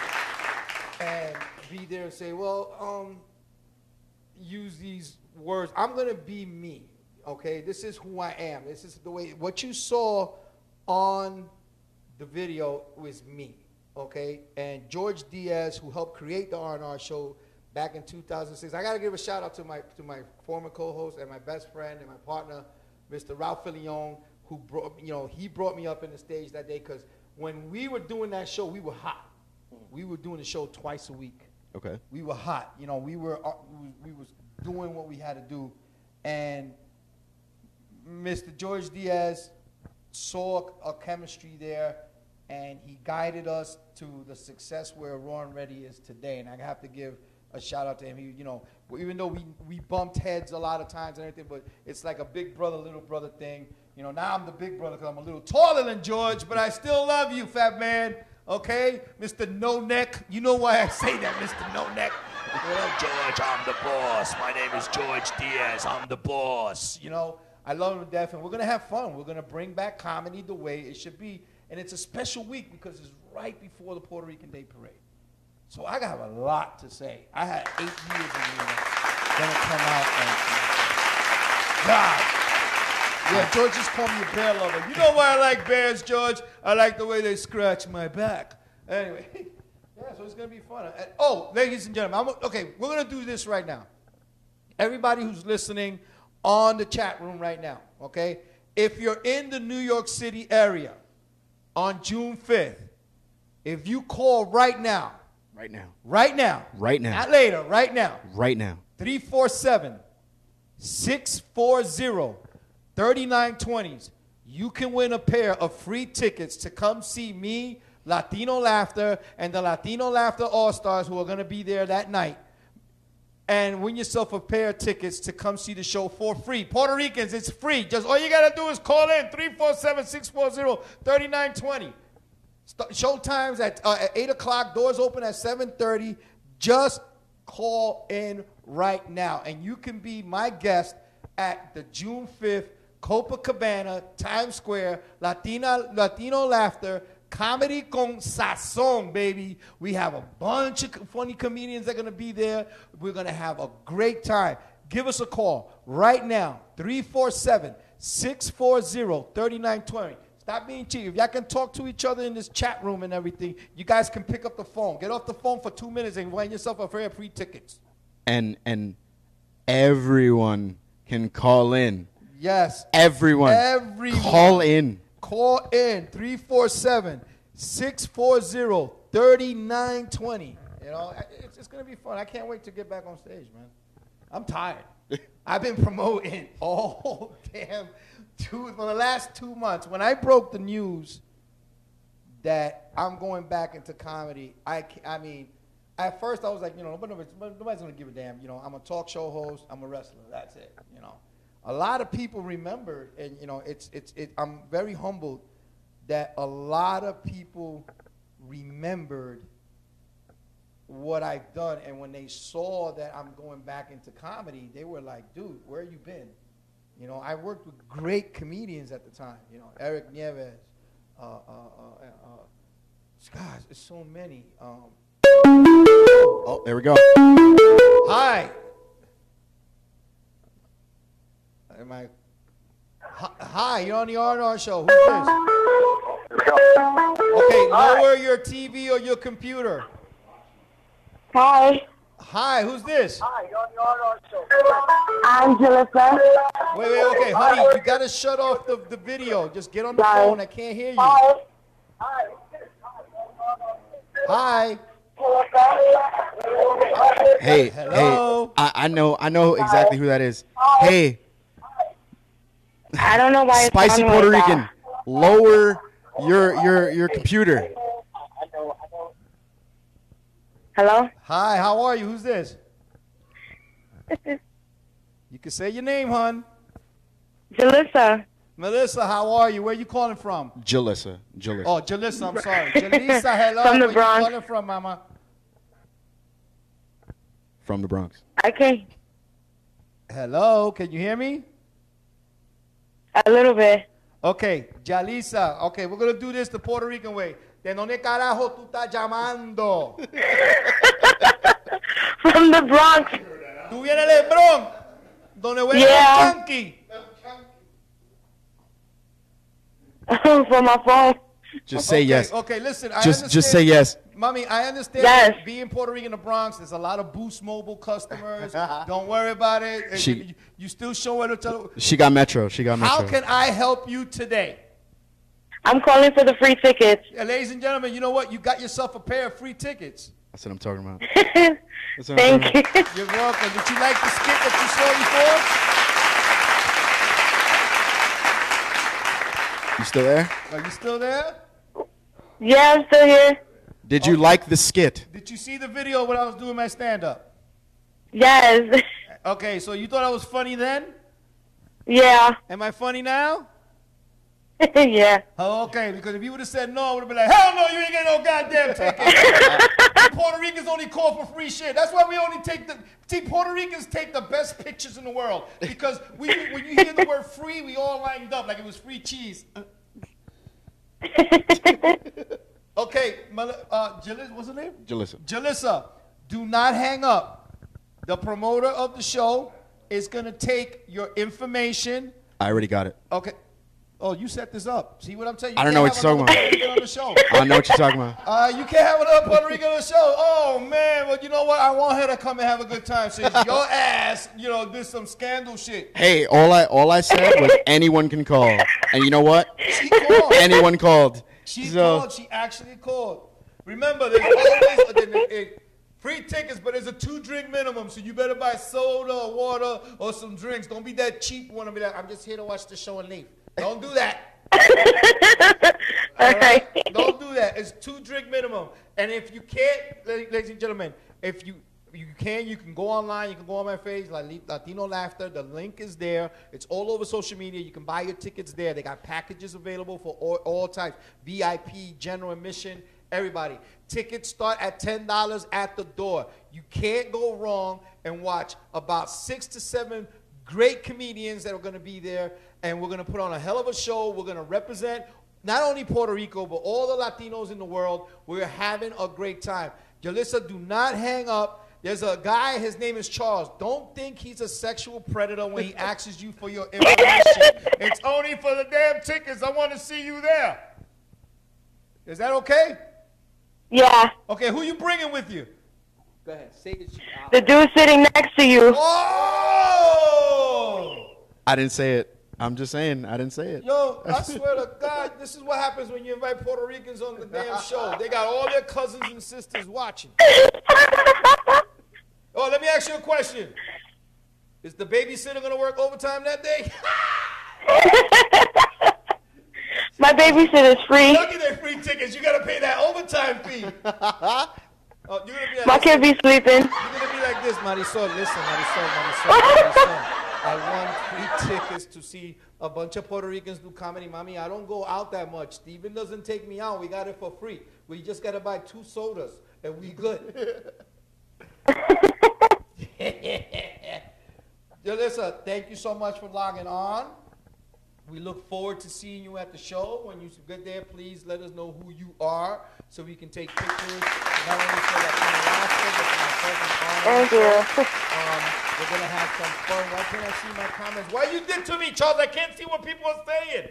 and be there and say, well, use these words. I'm going to be me. Okay, this is who I am. This is the way. What you saw on the video was me. Okay, and George Diaz, who helped create the R&R show back in 2006. I got to give a shout out to my former co-host and my best friend and my partner, Mr. Ralph Filion, who brought me up in the stage that day, because when we were doing that show, we were hot. We were doing the show twice a week. Okay, we were hot. We was doing what we had to do, and Mr. George Diaz saw a chemistry there, and he guided us to the success where Raw and Ready is today. And I have to give a shout out to him. He, even though we bumped heads a lot of times and everything, but it's like a big brother, little brother thing. Now I'm the big brother because I'm a little taller than George, but I still love you, fat man. Okay, Mr. No Neck. You know why I say that, Mr. No Neck? Well, George, I'm the boss. My name is George Diaz. I'm the boss. I love him to death, and we're going to have fun. We're going to bring back comedy the way it should be. And it's a special week because it's right before the Puerto Rican Day Parade. So I got a lot to say. I had 8 years of going to come out and God. Yeah, George just called me a bear lover. You know why I like bears, George? I like the way they scratch my back. Anyway, yeah, so it's going to be fun. Ladies and gentlemen, we're going to do this right now. Everybody who's listening on the chat room right now, okay? If you're in the New York City area on June 5th, if you call right now, not later, right now, 347-640-3920, you can win a pair of free tickets to come see me, Latino Laughter, and the Latino Laughter All-Stars who are going to be there that night. And win yourself a pair of tickets to come see the show for free. Puerto Ricans, it's free. Just all you got to do is call in, 347-640-3920. Show times at 8 o'clock. Doors open at 7:30. Just call in right now. And you can be my guest at the June 5th Copacabana, Times Square, Latino Laughter, Comedy con Sazón, baby. We have a bunch of funny comedians that are going to be there. We're going to have a great time. Give us a call right now, 347-640-3920. Stop being cheap. If y'all can talk to each other in this chat room and everything, you guys can pick up the phone. Get off the phone for 2 minutes and win yourself a pair of free tickets. And everyone can call in. Yes. Everyone. Call in. Call in 347-640-3920. It's going to be fun. I can't wait to get back on stage, man. I'm tired. I've been promoting all for the last 2 months. When I broke the news that I'm going back into comedy, I mean, at first I was like, nobody's going to give a damn. I'm a talk show host. I'm a wrestler. That's it. A lot of people remember, and I'm very humbled that a lot of people remembered what I've done, and when they saw that I'm going back into comedy, they were like, dude, where you been? You know, I worked with great comedians at the time, you know, Eric Nieves, gosh, there's so many. Oh, there we go. Hi. Hi, you're on the R&R show. Who's this? Okay, lower your TV or your computer. Hi. Hi, who's this? Hi, you're on the R&R show. I'm Jalissa. Wait, okay, honey, you gotta shut off the video. Just get on the phone. I can't hear you. Hi. Hi. Hey, hello. Hey, I know exactly who that is. Hey. I don't know why it's Spicy Puerto Rican. Lower your computer. Hello? Hi, how are you? Who's this? You can say your name, hon. Jalissa. Melissa, how are you? Where are you calling from? Jalissa. Oh, Jalissa, I'm sorry. Jalissa, hello. From the Where Bronx. you calling from, mama? From the Bronx. Okay. Hello, can you hear me? A little bit. Okay, Jalissa. Okay, we're going to do this the Puerto Rican way. ¿De dónde carajo tú estás llamando? From the Bronx. ¿Tú vienes del Bronx? ¿Donde huele Yeah. el Yankee? From my phone. Just say yes. Okay, listen. I understand. Just say yes. Mommy, I understand Yes. being Puerto Rican in the Bronx, there's a lot of Boost Mobile customers. Don't worry about it. You still show it. She got Metro. How can I help you today? I'm calling for the free tickets. Ladies and gentlemen, you know what? You got yourself a pair of free tickets. That's what I'm talking about. Thank you. You're welcome. Did you like the skit that you saw before? You still there? Are you still there? Yeah, I'm still here. Did you like the skit? Did you see the video when I was doing my stand-up? Yes. Okay, so you thought I was funny then? Yeah. Am I funny now? Yeah. Oh, okay, because if you would have said no, I would have been like, hell no, you ain't getting no goddamn ticket. Puerto Ricans only call for free shit. That's why we only Puerto Ricans take the best pictures in the world. Because when you hear the word free, we all lined up like it was free cheese. Okay, Jalissa, what's her name? Jalissa, do not hang up. The promoter of the show is going to take your information. I already got it. Okay. Oh, you set this up. See what I'm telling you? I don't know what you're talking about. On the show. I don't know what you're talking about. You can't have another Puerto Rican on the show. Oh, man. Well, you know what? I want her to come and have a good time. So your ass, did some scandal shit. Hey, all I said was anyone can call. And you know what? She called. Anyone called. She called. She actually called. Remember, there's always free tickets, but there's a 2-drink minimum. So you better buy soda or water or some drinks. Don't be that cheap one and be like, I'm just here to watch the show and leave. Don't do that. Okay. Don't do that. It's 2-drink minimum. And if you can't, ladies and gentlemen, if you can go online. You can go on my page, Latino Laughter. The link is there. It's all over social media. You can buy your tickets there. They got packages available for all types. VIP, general admission, everybody. Tickets start at $10 at the door. You can't go wrong and watch about 6 to 7 great comedians that are going to be there. And we're going to put on a hell of a show. We're going to represent not only Puerto Rico, but all the Latinos in the world. We're having a great time. Jalissa, do not hang up. There's a guy, his name is Charles. Don't think he's a sexual predator when he asks you for your information. It's only for the damn tickets. I want to see you there. Is that okay? Yeah. Okay, who you bringing with you? Go ahead. Say it. The dude sitting next to you. Oh! I didn't say it. I'm just saying, I didn't say it. Yo, I swear to God, this is what happens when you invite Puerto Ricans on the damn show. They got all their cousins and sisters watching. Oh, let me ask you a question. Is the babysitter going to work overtime that day? My babysitter's free. Look at their free tickets. You got to pay that overtime fee. Oh, you're gonna be like My kid be sleeping. You're going to be like this, Marisol. Listen, Marisol. I won free tickets to see a bunch of Puerto Ricans do comedy. Mommy, I don't go out that much. Steven doesn't take me out. We got it for free. We just got to buy 2 sodas, and we good. Jalissa, thank you so much for logging on. We look forward to seeing you at the show. When you get there, please let us know who you are so we can take pictures. Not only for Alaska, but for myself and Thank you. We're going to have some fun. Why can't I see my comments? Why you did to me, Charles? I can't see what people are saying.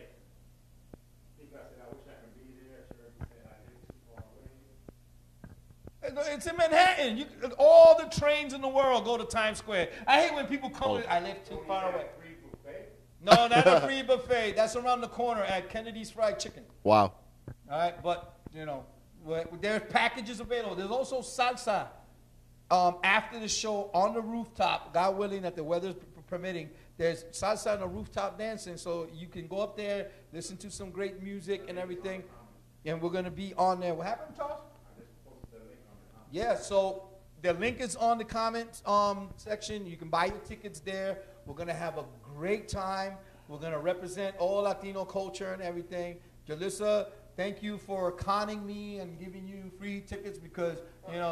It's in Manhattan. All the trains in the world go to Times Square. I hate when people come. I live too far away. No, not a free buffet. That's around the corner at Kennedy's Fried Chicken. Wow. All right, but, there's packages available. There's also salsa after the show on the rooftop, God willing that the weather's permitting. There's salsa on the rooftop dancing, so you can go up there, listen to some great music and everything, and we're going to be on there. What happened, Charles? Yeah, so the link is on the comments section. You can buy your tickets there. We're going to have a great time. We're going to represent all Latino culture and everything. Jalissa, thank you for conning me and giving you free tickets because,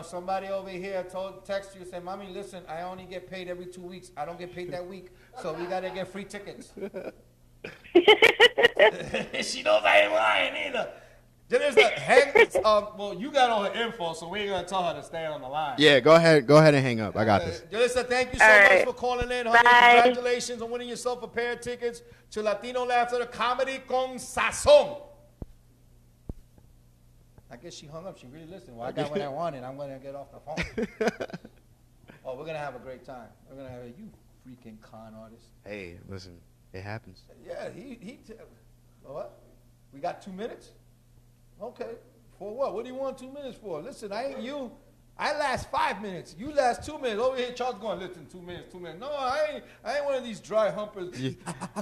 somebody over here text you and said, Mommy, listen, I only get paid every 2 weeks. I don't get paid that week, so we got to get free tickets. She knows I ain't lying either. Well, you got all the info, so we ain't going to tell her to stay on the line. Yeah, go ahead and hang up. I got this. Jalissa, thank you so much for calling in, honey. Bye. Congratulations on winning yourself a pair of tickets to Latino Laughter Comedy con Sazón. I guess she hung up. She really listened. Well, I got what I wanted. I'm going to get off the phone. Oh, we're going to have a great time. We're going to have you freaking con artist. Hey, listen, it happens. Yeah, what? We got 2 minutes? Okay. For what? What do you want 2 minutes for? Listen, I ain't you. I last 5 minutes. You last 2 minutes. Over here, Charles going, listen, 2 minutes, 2 minutes. No, I ain't one of these dry humpers.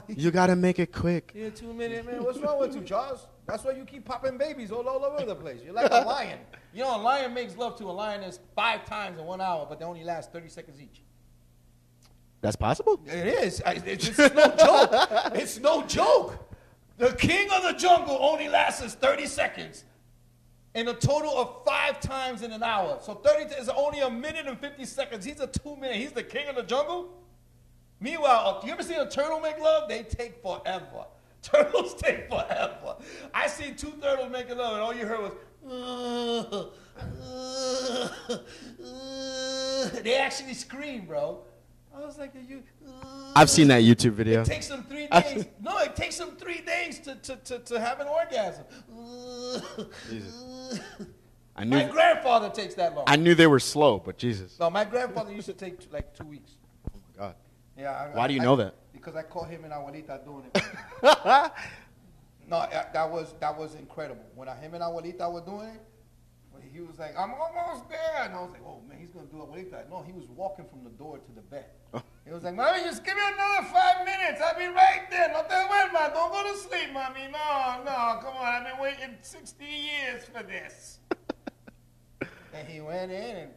You got to make it quick. Yeah, 2 minutes, man. What's wrong with you, Charles? That's why you keep popping babies all over the place. You're like a lion. A lion makes love to a lioness 5 times in 1 hour, but they only last 30 seconds each. That's possible? It is. It's no joke. It's no joke. The king of the jungle only lasts 30 seconds in a total of 5 times in an hour. So 30 is only a minute and 50 seconds. He's a 2 minute. He's the king of the jungle. Meanwhile, you ever seen a turtle make love? They take forever. Turtles take forever. I seen 2 turtles making love, and all you heard was, they actually scream, bro. I was like, I've seen that YouTube video. It takes them 3 days. No, it takes them 3 days to have an orgasm. Jesus. My grandfather takes that long. I knew they were slow, but Jesus. No, my grandfather used to take like 2 weeks. Oh my God. Yeah. Why do you know that? Because I caught him and Abuelita doing it. No, that was incredible. When him and Abuelita were doing it, he was like, I'm almost there. And I was like, oh, man, he's going to do Abuelita. No, he was walking from the door to the bed. He was like, Mommy, just give me another 5 minutes. I'll be right there. No te duermas. Don't go to sleep, Mommy. No, come on. I've been waiting 60 years for this. And he went in, and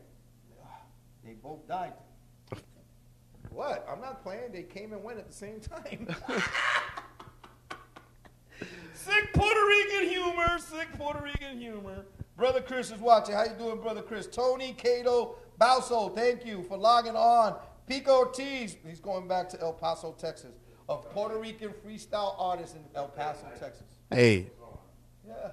they both died. What? I'm not playing. They came and went at the same time. Sick Puerto Rican humor. Sick Puerto Rican humor. Brother Chris is watching. How you doing, Brother Chris? Tony Cato Bauso, thank you for logging on. Pico Ortiz, he's going back to El Paso, Texas. A Puerto Rican freestyle artist in El Paso, Texas. Hey. Yeah.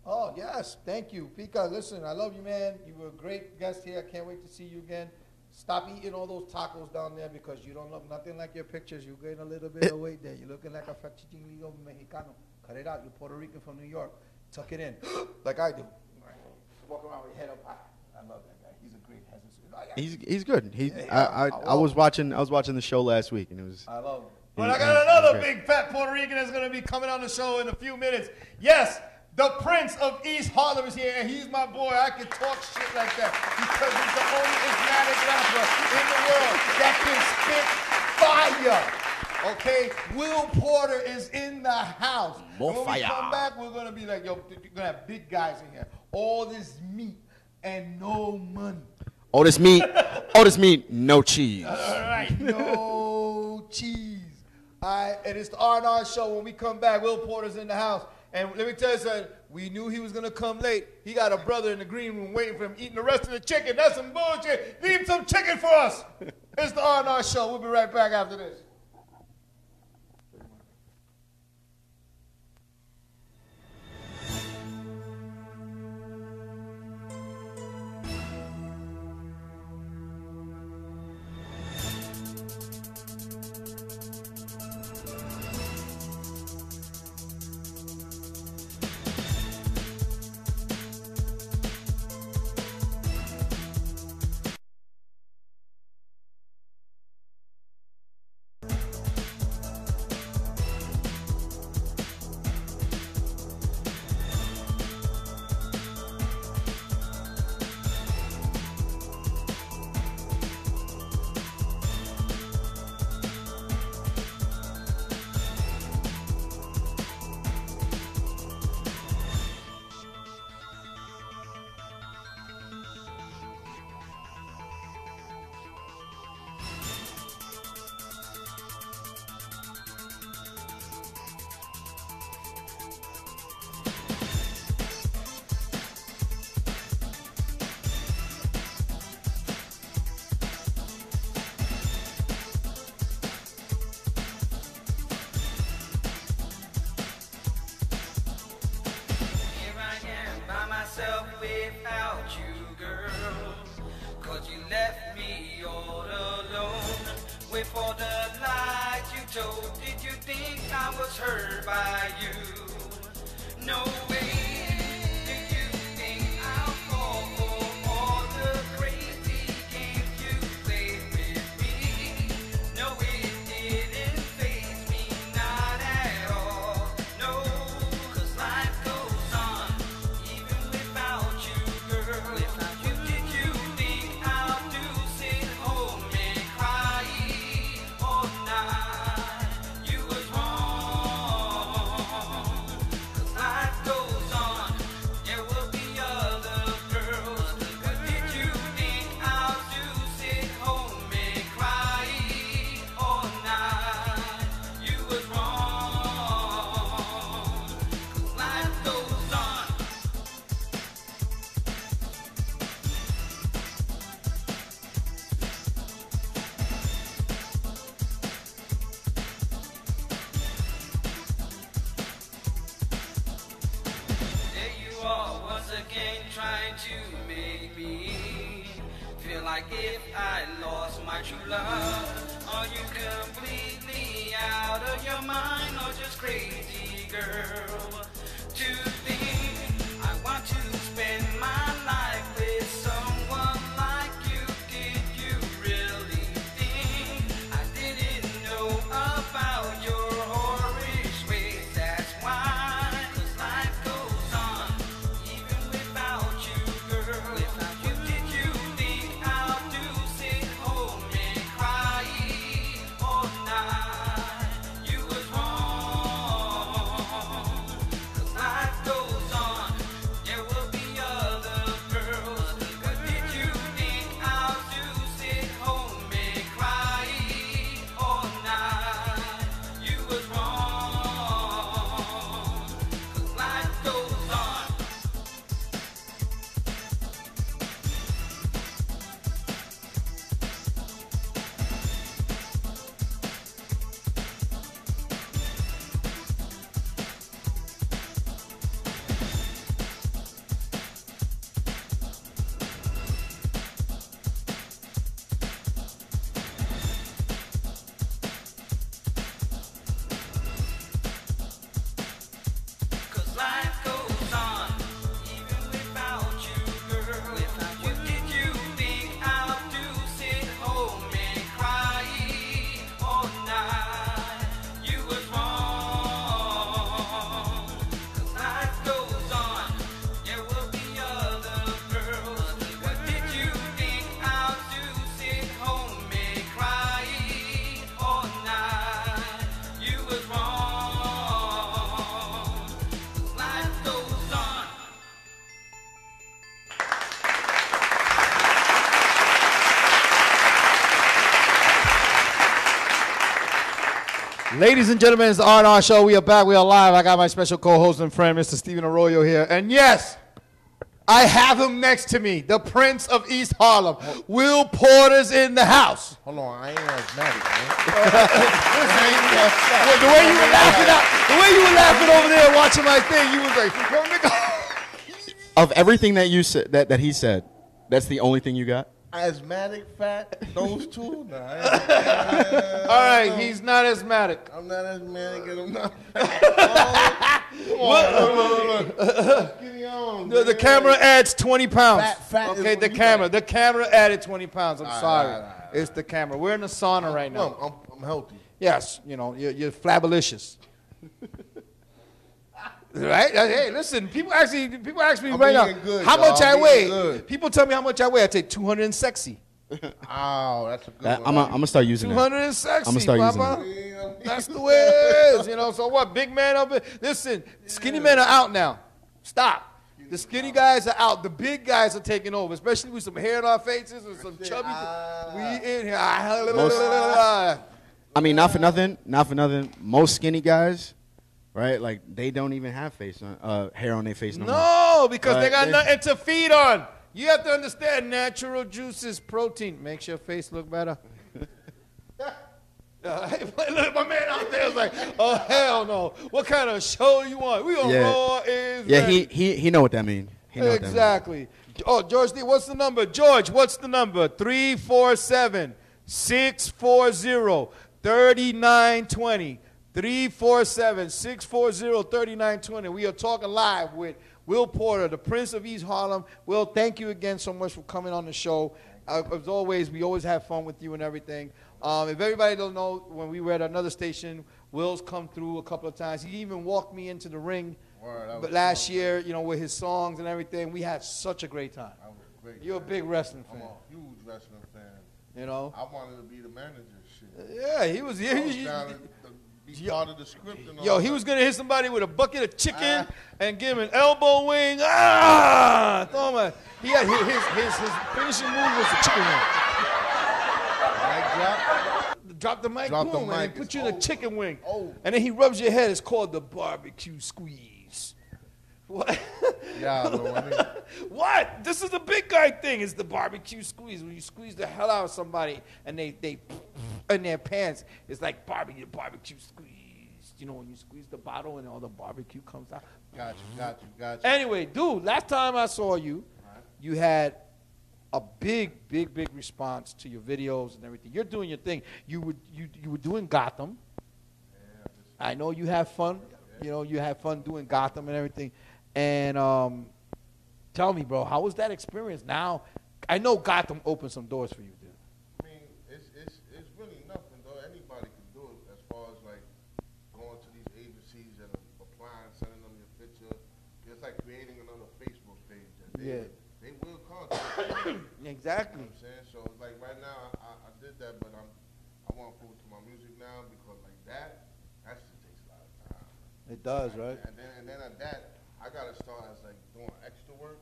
Oh, yes. Thank you. Pico, listen, I love you, man. You were a great guest here. I can't wait to see you again. Stop eating all those tacos down there because you don't look nothing like your pictures. You're getting a little bit of weight there. You're looking like a fachichinglio mexicano. Cut it out. You're Puerto Rican from New York. Tuck it in, like I do. Walk around with your head up high. I love that guy. He's a great husband. He's good. I was watching the show last week, and it was. I love him. But I got another big fat Puerto Rican that's going to be coming on the show in a few minutes. Yes, the Prince of East Harlem is here, and he's my boy. I can talk shit like that because he's the only Hispanic rapper in the world that can spit fire. Okay, Will Porter is in the house. When we come back, we're going to be like, yo, you're going to have big guys in here. All this meat and no money. All this meat, no cheese. All right, no cheese. All right, and it's the R&R show. When we come back, Will Porter's in the house. And let me tell you something, we knew he was going to come late. He got a brother in the green room waiting for him, eating the rest of the chicken. That's some bullshit. Leave some chicken for us. It's the R&R show. We'll be right back after this. Without you, girl, 'cause you left me all alone. With all the lies you told, did you think I was hurt by you? No way. Did you think I'll fall for all the crazy games you played with me? No, it didn't faze me, not at all. No, 'cause life goes on. Trying to make me feel like if I lost my true love, are you completely out of your mind or just crazy, girl? To think I want to spend my life with someone like you. Did you really think I didn't know about your whorish ways? That's why. Ladies and gentlemen, it's the R&R Show. We are back. We are live. I got my special co-host and friend, Mr. Steven Arroyo here. And yes, I have him next to me, the Prince of East Harlem. Will Porter's in the house. Hold on, I ain't asthmatic, man. The way you were laughing over there watching my thing, you was like, of everything that you said, that he said, that's the only thing you got? Asthmatic, fat, those two? Nah. All right, he's not asthmatic. I'm not asthmatic and I'm not fat. Look. The camera adds 20 pounds. Fat okay, the camera added 20 pounds. I'm sorry. It's the camera. We're in the sauna right now. No, I'm healthy. Yes, you know, you're flabberlicious. Right? Hey, listen, people ask me right now, how much I weigh. Good. People tell me how much I weigh. I say 200 and sexy. Oh, that's a good one. I'm going to start using 200 and sexy, I'm going to start Papa. using it. That's the way it is, you know. So what, big man up here? Listen, skinny men are out now. Stop. The skinny guys are out. The big guys are taking over, especially with some hair on our faces and some chubby. We in here. I mean, not for nothing. Most skinny guys, right? Like, they don't even have hair on their face no more. No, because they got nothing to feed on. You have to understand, natural juices, protein, makes your face look better. Look, my man out there is like, oh, hell no. What kind of show you want? We on Raw is ready. he know what that means. Exactly. Oh, George D, what's the number? George, what's the number? 347-640-3920. 347-640-3920. We are talking live with Will Porter, the Prince of East Harlem. Will, thank you again so much for coming on the show. As always, we always have fun with you and everything. If everybody don't know, when we were at another station, Will's come through a couple of times. He even walked me into the ring last year, you know, with his songs and everything. We had such a great time. You're a big wrestling fan. I'm a huge wrestling fan. You know? I wanted to be the manager. Shit. Yeah, he was. Be part of the script and all Yo, he was gonna hit somebody with a bucket of chicken and give him an elbow wing. Throw him he had his finishing move was the chicken wing. Drop the mic, boom, and then put you in a chicken wing. And then he rubs your head. It's called the barbecue squeeze. What? Yeah, What? This is the big guy thing. It's the barbecue squeeze. When you squeeze the hell out of somebody and they in their pants, it's like barbecue squeeze. You know, when you squeeze the bottle and all the barbecue comes out. Got you. Anyway, dude, last time I saw you, you had a big response to your videos and everything. You're doing your thing. You were doing Gotham. I know you have fun. You know, you have fun doing Gotham and everything. And tell me, bro, how was that experience? Now, I know Gotham opened some doors for you, dude. I mean, it's really nothing, though. Anybody can do it as far as, like, going to these agencies and applying, sending them your picture. It's like creating another Facebook page. They will contact you. Exactly. You know what I'm saying? So, like, right now, I did that, but I want to prove it to my music now because, like, that just takes a lot of time. It does, right? And then at that, I got to start as, like, doing extra work.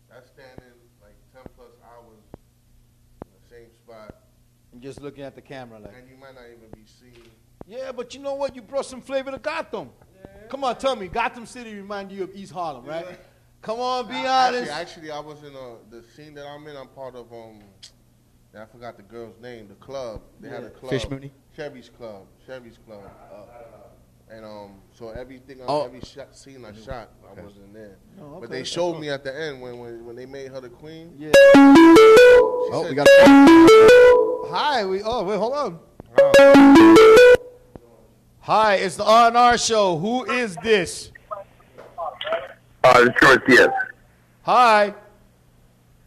That's standing, like, 10 plus hours in the same spot. And just looking at the camera, like. And you might not even be seen. Yeah, but you know what? You brought some flavor to Gotham. Yeah. Come on, tell me. Gotham City remind you of East Harlem, right? Yeah. Come on, be honest. Actually, I was in the scene that I'm in. I'm part of, I forgot the girl's name, the club. They had a club. Fish Mooney? Chevy's Club. And so everything, every scene I shot, I was in there. Oh, okay. But they showed me at the end when they made her the queen. Yeah. Said, we got. Hi. Wait, hold on. Hi, it's the R&R Show. Who is this? It's George Diaz. Hi.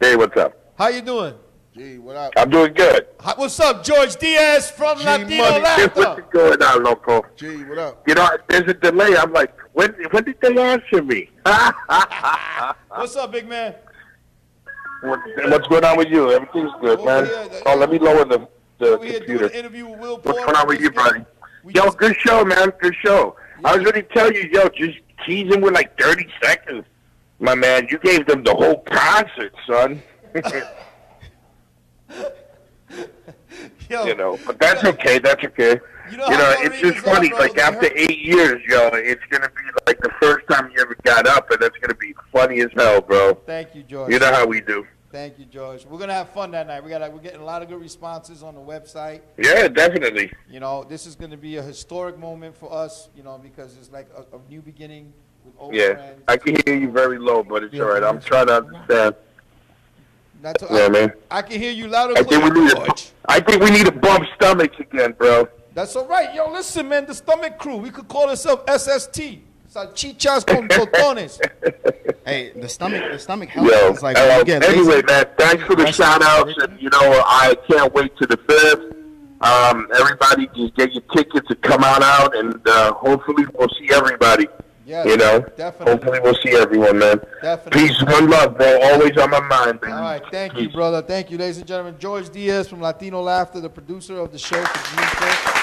Hey, what's up? How you doing? Gee, what up? I'm doing good. Hi, what's up, George Diaz from Latino Laughter? What's going on, loco? Gee, what up? You know, there's a delay. I'm like, when did they answer me? What's up, big man? What's going on with you? Everything's good, man. Let me lower the computer. Doing an interview with Will Porter. What's going on with you, buddy? Yo, good show, man. Good show. Yeah. I was going to tell you, just tease him with like 30 seconds. My man, you gave them the whole concert, son. Yo, you know, but that's okay. That's okay. You know it's just funny. Like after 8 years, yo, it's gonna be like the first time you ever got up, and it's gonna be funny as hell, bro. Thank you, George. You know how we do. Thank you, George. We're gonna have fun that night. We're getting a lot of good responses on the website. Yeah, definitely. You know, this is gonna be a historic moment for us. You know, because it's like a new beginning with old friends. I can hear you very low, but it's all right. I'm trying to understand. Man. I can hear you loud and clear, George. I think we need to bump stomachs again, bro. That's all right. Yo, listen, man, the Stomach Crew. We could call ourselves SST. Salchichas con totones. Hey, the stomach health is like anyway, man, thanks for the shout-outs. And, you know, I can't wait to the 5th. Everybody just get your tickets and come on out, and hopefully we'll see everybody. Yeah, you know, definitely. Hopefully we'll see everyone, man. Definitely. Peace, one love, bro. Always on my mind, baby. All right, thank you, brother. Thank you, ladies and gentlemen. George Diaz from Latino Laughter, the producer of the show for June 1st.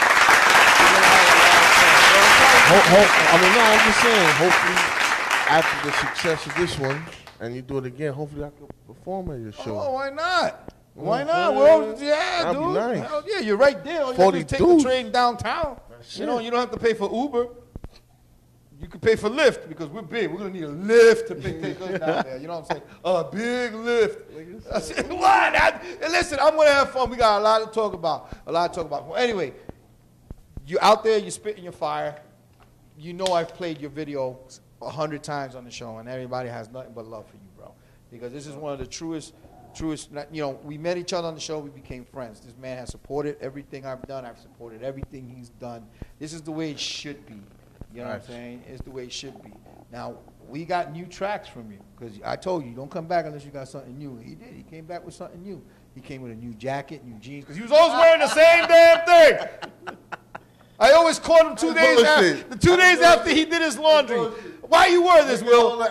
I'm just saying, hopefully after the success of this one, and you do it again, hopefully I can perform at your show. Oh, why not? Why You know not? what I'm Well, saying? yeah, That'd be dude. nice. Hell yeah, you're right there. All you have to do is take the train downtown. You know, you don't have to pay for Uber. You can pay for Lyft because we're big. We're going to need a lift to take us down there. You know what I'm saying? A big lift. I said, what? Listen, I'm going to have fun. We got a lot to talk about. Well, anyway, you're out there, you're spitting your fire. You know I've played your video 100 times on the show, and everybody has nothing but love for you, bro. Because this is one of the truest, you know, we met each other on the show. We became friends. This man has supported everything I've done. I've supported everything he's done. This is the way it should be. You know what I'm saying? It's the way it should be. Now, we got new tracks from you because I told you, don't come back unless you got something new. He did. He came back with something new. He came with a new jacket, new jeans, because he was always wearing the same damn thing. I always caught him 2 days after he did his laundry. Why you wear this, Will? Man,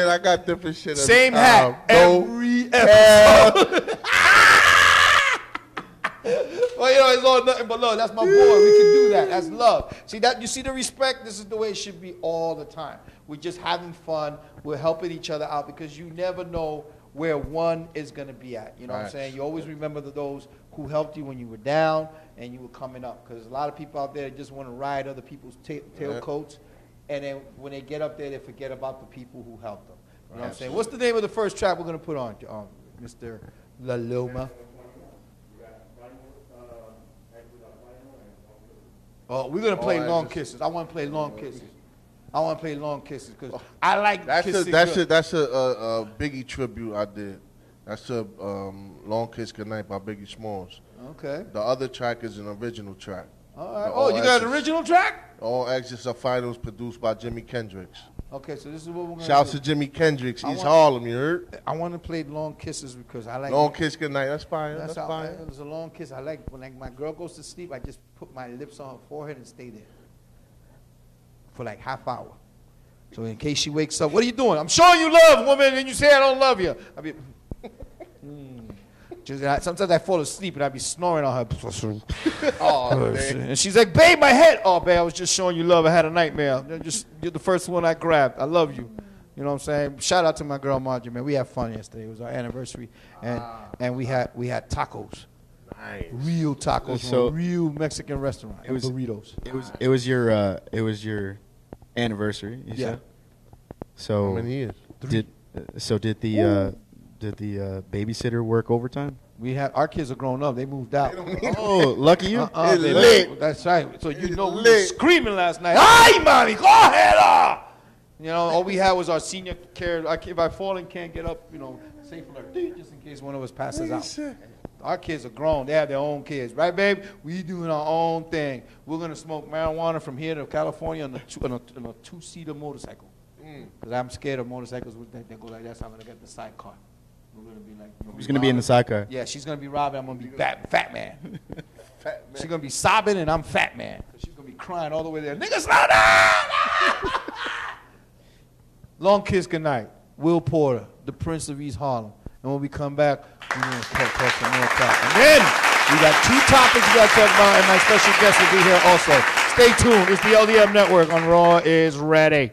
I got different shit. Same hat every episode. Well, you know, it's all nothing but love. That's my boy. We can do that. That's love. See that? You see the respect? This is the way it should be all the time. We're just having fun. We're helping each other out because you never know where one is going to be at. You know what I'm saying? You always remember those who helped you when you were down and you were coming up. Because a lot of people out there just want to ride other people's tailcoats. And then when they get up there, they forget about the people who helped them. You know what I'm saying? What's the name of the first track we're going to put on, Mr. Laloma? Oh, we're gonna play Long Kisses. I want to play Long Kisses. Because I like kissing. That's a Biggie tribute I did. That's a Long Kiss Goodnight by Biggie Smalls. Okay. The other track is an original track. All right. Oh, you got an original track? All Exits Are Finals produced by Jimi Kendrix. Okay, so this is what we're gonna Shouts do. to Jimi Kendrix. He's Harlem, you heard? I want to play Long Kisses because I like Long Kiss Goodnight. That's fine. That's fine. It's a long kiss. I like when my girl goes to sleep. I just put my lips on her forehead and stay there for like half hour. So in case she wakes up, what are you doing? I'm showing you love, woman, and you say I don't love you. I be, sometimes I fall asleep and I be snoring on her. Oh, and she's like, babe, my head. Oh, babe, I was just showing you love. I had a nightmare. You're the first one I grabbed. I love you. You know what I'm saying? Shout out to my girl Marjorie, man. We had fun yesterday. It was our anniversary, and we had tacos. Nice. Real tacos from a real Mexican restaurant. It was burritos. It was your anniversary. You said? So how many years? Did the babysitter work overtime? Our kids are grown up. They moved out. Oh, lucky you. That's right. So you know we were screaming last night. Ay, mommy, go ahead. You know, all we had was our senior care. If I fall and can't get up, you know, safe alert, just in case one of us passes out. Our kids are grown. They have their own kids. Right, babe? We doing our own thing. We're going to smoke marijuana from here to California on a two-seater motorcycle. Because I'm scared of motorcycles. They go like that, so I'm going to get the sidecar. We're going to be like... Who's going to be in the sidecar? Yeah, she's going to be Robin. I'm going to be fat man. She's going to be sobbing, and I'm fat man. She's going to be crying all the way there. Nigga, slow down! Long Kiss Goodnight. Will Porter, the Prince of East Harlem. And when we come back, we're going to talk some more talk. And then we got 2 topics we got to talk about, and my special guest will be here also. Stay tuned. It's the LDM Network on Raw is Ready.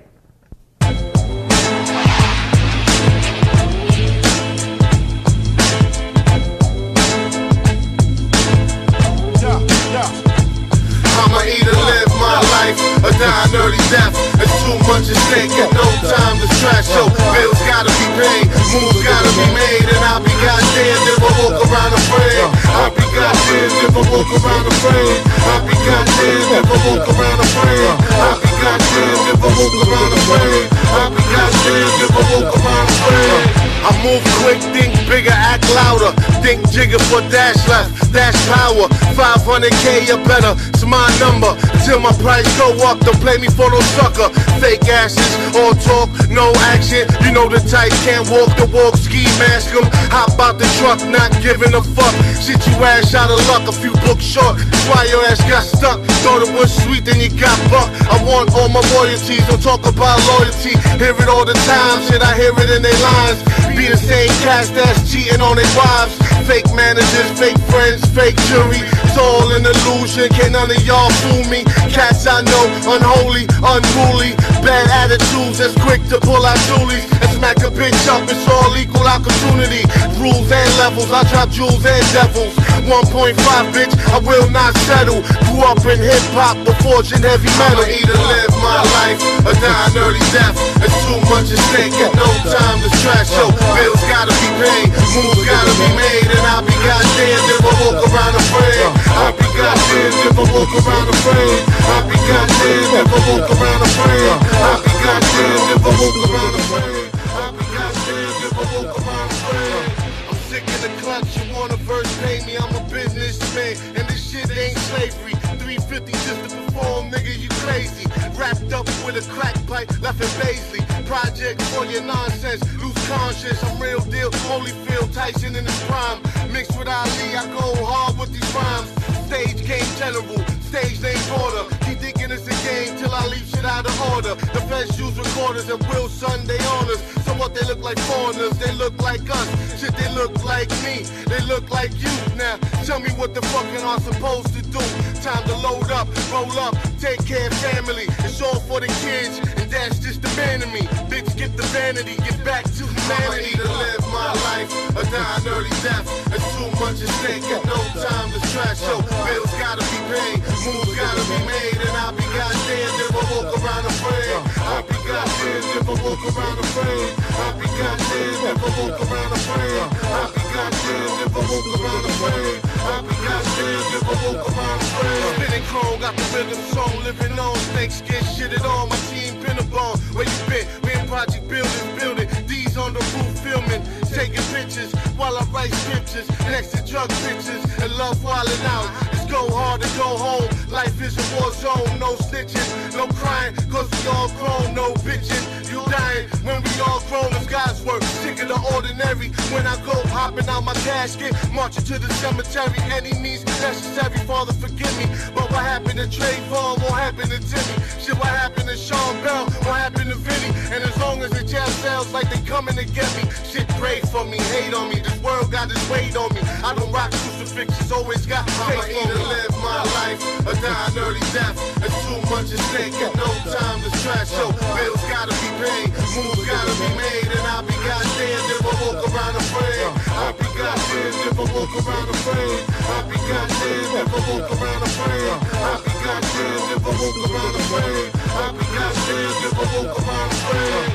to live my life, a dying early death. It's too much at stake and no time to stress. So bills gotta be paid, moves gotta be made, and I'll be goddamned if I walk around afraid. I'll be goddamned if I walk around afraid. I'll be goddamned if I walk around afraid. I'll be goddamned if I walk around afraid. I'll be goddamned if I walk around afraid. I move quick, think bigger, act louder. Think jigger for dash left, dash power. 500K or better, it's my number. Till my price go up, don't play me for no sucker. Fake asses, all talk, no action. You know the type, can't walk the walk, ski mask 'em. Hop out the truck, not giving a fuck. Shit you ass out of luck, a few books short. That's why your ass got stuck. Thought it was sweet, then you got bucked. I want all my royalties, don't talk about loyalty. Hear it all the time, shit, I hear it in their lines. Be the same cast that's cheating on their wives. Fake managers, fake friends, fake jury. It's all an illusion, can't none of y'all fool me. Cats I know, unholy, unruly. Bad attitudes that's quick to pull out toolies and smack a bitch up. It's all equal opportunity. Rules and levels, I drop jewels and devils. 1.5 bitch, I will not settle. Grew up in hip hop, but fortune heavy metal. I'ma either live my life or die an early death. It's too much at stake and no time to stress. So bills gotta be paid, moves gotta be made, and I'll be goddamned if I walk around afraid. I'll be goddamned if I walk around afraid. I'll be goddamned if I walk around afraid. I'll be goddamned if I walk around afraid. I'll be goddamned if I walk around afraid. I'm sick of the clutch, you wanna verse pay me, I'm a businessman, and this shit ain't slavery. 350 just to perform, nigga, you crazy. Wrapped up with a crack pipe, left in Paisley. Project for your nonsense, lose conscience, I'm real deal. Holyfield, Tyson in his prime. Mixed with Ali, I go hard with these rhymes. Stage game general, stage name order. Keep thinking it's a game till I leave shit out of order. The feds use recorders and will Sunday honors. So what, they look like foreigners, they look like us. Shit, they look like me, they look like you. Now, tell me what the fucking I'm supposed to do. Time to load up, roll up, take care of family. It's all for the kids, and that's just the man of me. Bitch, get the vanity, get back to humanity. To live my life, or die an early death. It's too much at stake and no time to stress. So bills gotta be paid, moves gotta be made, and I'll be goddamned if I walk around afraid. I'll be goddamned if I walk around afraid. I'll be goddamned if I walk around afraid. I'll be goddamned if I walk around afraid. I'll be goddamned if I walk around afraid. Spinning chrome, got the rhythm song, living on. Snakes get shitted on, my team been a bone. Where you been? We in project building. D's on the roof filming, taking pictures while I write scriptures. Next to drug pictures and love wildin' out. It's go hard to go home. Life is a war zone, no snitching, no crying, cause we all grown, no bitching. You dying when we all grown, it's God's work. Sick of the ordinary. When I go hopping out my casket, marching to the cemetery. Any means necessary, Father forgive me. But what happened to Trayvon won't happen to Timmy. Shit, what happened to Sean Bell won't happen to Vinny. And as long as the jail cells like they coming to get me, shit, pray for me, hate on me. This world got this weight on me. I don't rock crucifixes, always got faith. I'ma either live my life or die an early death. It's too much at stake and no time to stress. So bills gotta be paid, moves gotta be made, and I'll be goddamned if I walk around afraid. I'll be goddamned if I walk around afraid. I'll be goddamned if I walk around afraid. I'll be goddamned if I walk around afraid. I'll be goddamned if I walk around afraid.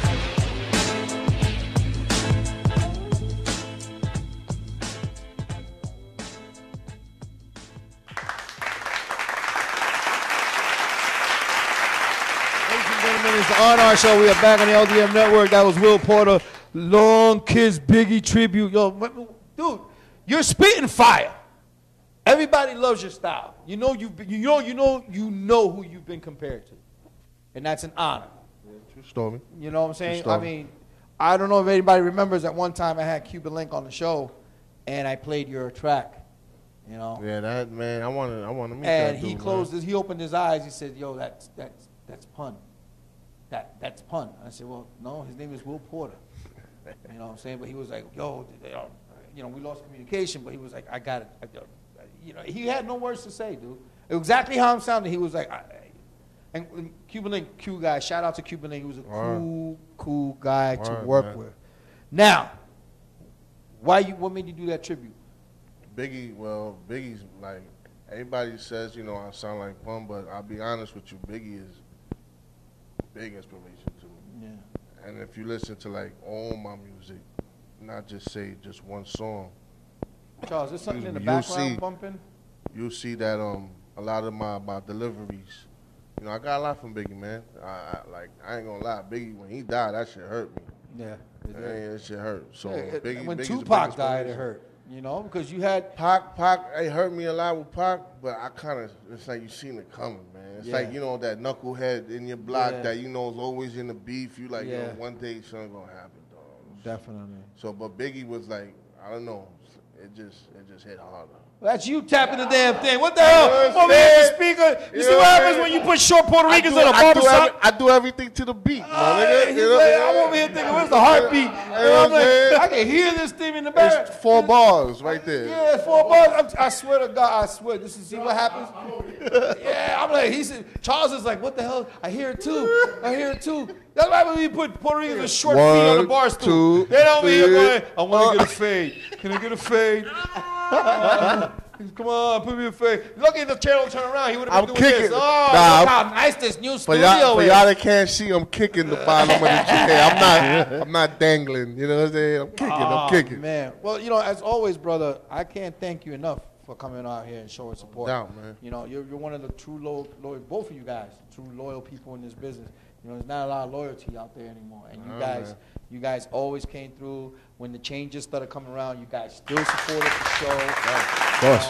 It's on our show. We are back on the LDM Network. That was Will Porter, Long Kiss Biggie tribute. Yo, dude, you're spitting fire. Everybody loves your style. You know who you've been compared to, and that's an honor. Yeah, true story. You know what I'm saying? I mean, I don't know if anybody remembers at one time I had Cuban Link on the show, and I played your track. You know? Yeah, that man. I want to meet and that dude. And he closed he opened his eyes. He said, "Yo, that's pun. That's pun." I said, "Well, no, his name is Will Porter." You know what I'm saying? But he was like, "Yo, you know, we lost communication." But he was like, "I got it." You know, he had no words to say, dude. Exactly how I'm sounding. He was like, and Cuban Link, Q guy. Shout out to Cuban Link. He was a cool guy to work with. Now, what made you do that tribute? Biggie's like, everybody says, you know, I sound like Pun, but I'll be honest with you, Biggie is big inspiration to me. Yeah. And if you listen to like all my music, not just say just one song. Charles, there's something in the background bumping? You'll see that a lot of my deliveries, you know, I got a lot from Biggie, man. I ain't gonna lie, Biggie, when he died, that shit hurt me. Yeah. That shit hurt. So Yeah, Biggie, when Biggie's Tupac died, it hurt. You know, because you had Pac, it hurt me a lot with Pac, but I kind of, it's like you seen it coming, man. It's like, you know, that knucklehead in your block that, you know, is always in the beef. You like, you know, one day something gonna happen, dog. Definitely. So, but Biggie was like, I don't know, it just hit harder. That's you tapping the damn thing. What the hell? Over here, the speaker. You see what happens when you put short Puerto Ricans in a barbershop? I do everything to the beat, my nigga. I'm over here thinking, where's the heartbeat? I'm like, I can hear this thing in the back. It's 4 bars right there. Yeah, it's 4 bars. I swear to God, I swear. This is see what happens. Yeah, I'm like, he said, Charles is like, what the hell? I hear it too. I hear it too. That's why when we put Puerto Ricans with short feet on the bar stool. They don't mean going, I want to get a fade. Can I get a fade? Come on, put me in fade. Look at the channel turn around. He would have been doing this. Oh, look how nice this new studio is. For y'all that can't see, I'm kicking the bottom of the chair. I'm not dangling. You know what I'm saying? I'm kicking. Man. Well, you know, as always, brother, I can't thank you enough for coming out here and showing support. No doubt, man. You know, you're one of the true loyal, both of you guys, true loyal people in this business. You know, there's not a lot of loyalty out there anymore. And you guys always came through. When the changes started coming around, you guys still supported the show. Of course.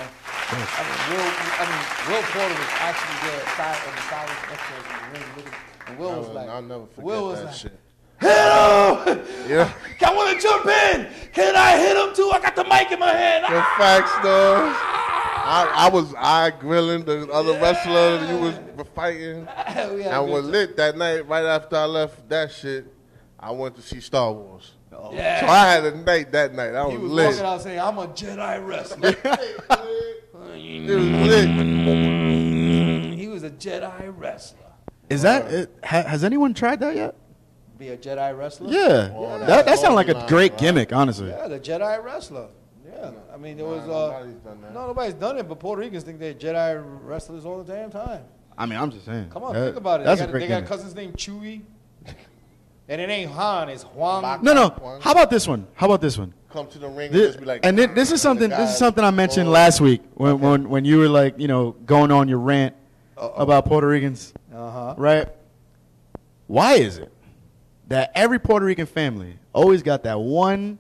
Will Porter was actually there on the side of the extras in the ring. And Will was like, I'll never forget Will was that like, shit. hit him! Yeah. I want to jump in. Can I hit him too? I got the mic in my hand. The facts, though. I was grilling the other wrestler that you was fighting. I was lit that night. Right after I left that shit, I went to see Star Wars. Oh. Yeah. So I had a night that night. I was lit. He was walking out saying, I'm a Jedi wrestler. It was lit. He was a Jedi wrestler. Is that it? Has anyone tried that yet? Be a Jedi wrestler? Yeah. That sounds like a great gimmick, honestly. Yeah, the Jedi wrestler. Yeah. I mean, there was... nobody's done it, but Puerto Ricans think they're Jedi wrestlers all the damn time. I mean, I'm just saying. Come on, think about it. They got cousins named Chewie. And it ain't Han, it's Juan. No. How about this one? Come to the ring and just be like... And this is something I mentioned last week when you were like, you know, going on your rant about Puerto Ricans. Right? Why is it that every Puerto Rican family always got that one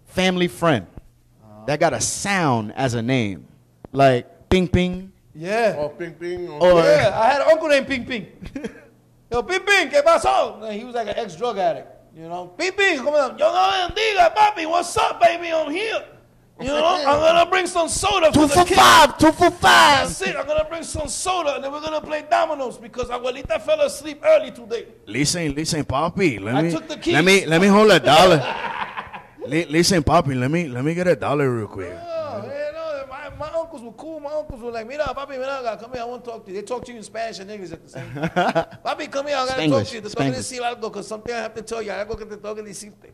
family friend that got a sound as a name? Like Ping Ping. Yeah. Or Ping Ping. Yeah, I had an uncle named Ping Ping. Yo, Ping Ping, ¿qué pasó? He was like an ex-drug addict, you know. Ping Ping, come on. Yo, diga, papi, what's up, baby? I'm here. You know, I'm going to bring some soda for the kids. 2 for 5. That's it. I'm going to bring some soda, and then we're going to play dominoes because Abuelita fell asleep early today. Listen, papi. I took the keys. Let me hold $1. Listen, papi, let me get $1 real quick. My uncles were cool. My uncles were like, mira, papi, mira, come here, I want to talk to you. They talk to you in Spanish and English at the same time. Papi, come here, I got to talk to you. Te tengo que decir algo, because something I have to tell you. Algo que te tengo que decirte.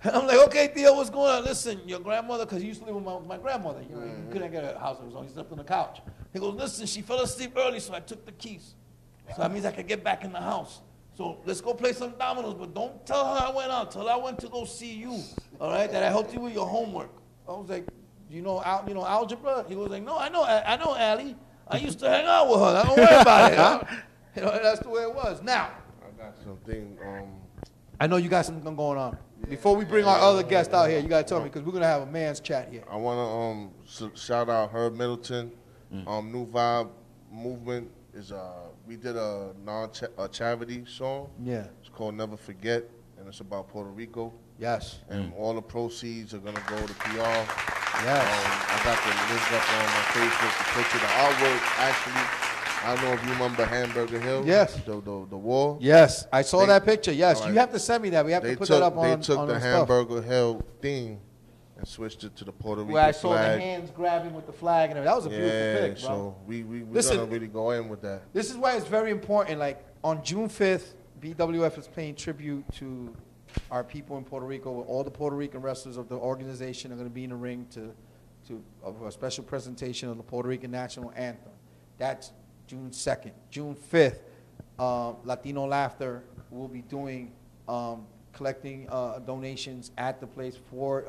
I'm like, okay, Theo, what's going on? Listen, your grandmother, because he used to live with my grandmother. You know, he couldn't get a house of his own. He slept on the couch. He goes, listen, she fell asleep early, so I took the keys. So that means I can get back in the house. So let's go play some dominoes, but don't tell her I went out. Tell her I went to go see you, all right, that I helped you with your homework. I was like, you know algebra? He was like, no, I know Allie. I used to hang out with her. Don't worry about it. Huh? You know, that's the way it was. Now, I got something. I know you got something going on. Before we bring our other guest out here, you got to tell me, because we're going to have a man's chat here. I want to shout out Herb Middleton. New Vibe Movement is we did a charity song. Yeah. It's called Never Forget, and it's about Puerto Rico. Yes. And all the proceeds are going to go to PR. Yes. I got the link up on my Facebook, the picture, the artwork, actually. I don't know if you remember Hamburger Hill. Yes. The wall. Yes. I saw that picture. Yes. Right. You have to send me that. We have to put that up on They took the Hamburger Hill theme and switched it to the Puerto Rico flag. Where I saw the hands grabbing with the flag and everything. That was a beautiful pic, bro. So we're going to really go in with that. This is why it's very important. Like, on June 5th, BWF is paying tribute to our people in Puerto Rico. All the Puerto Rican wrestlers of the organization are going to be in the ring to of a special presentation of the Puerto Rican national anthem. That's June 2nd. June 5th, Latino Laughter will be doing collecting donations at the place for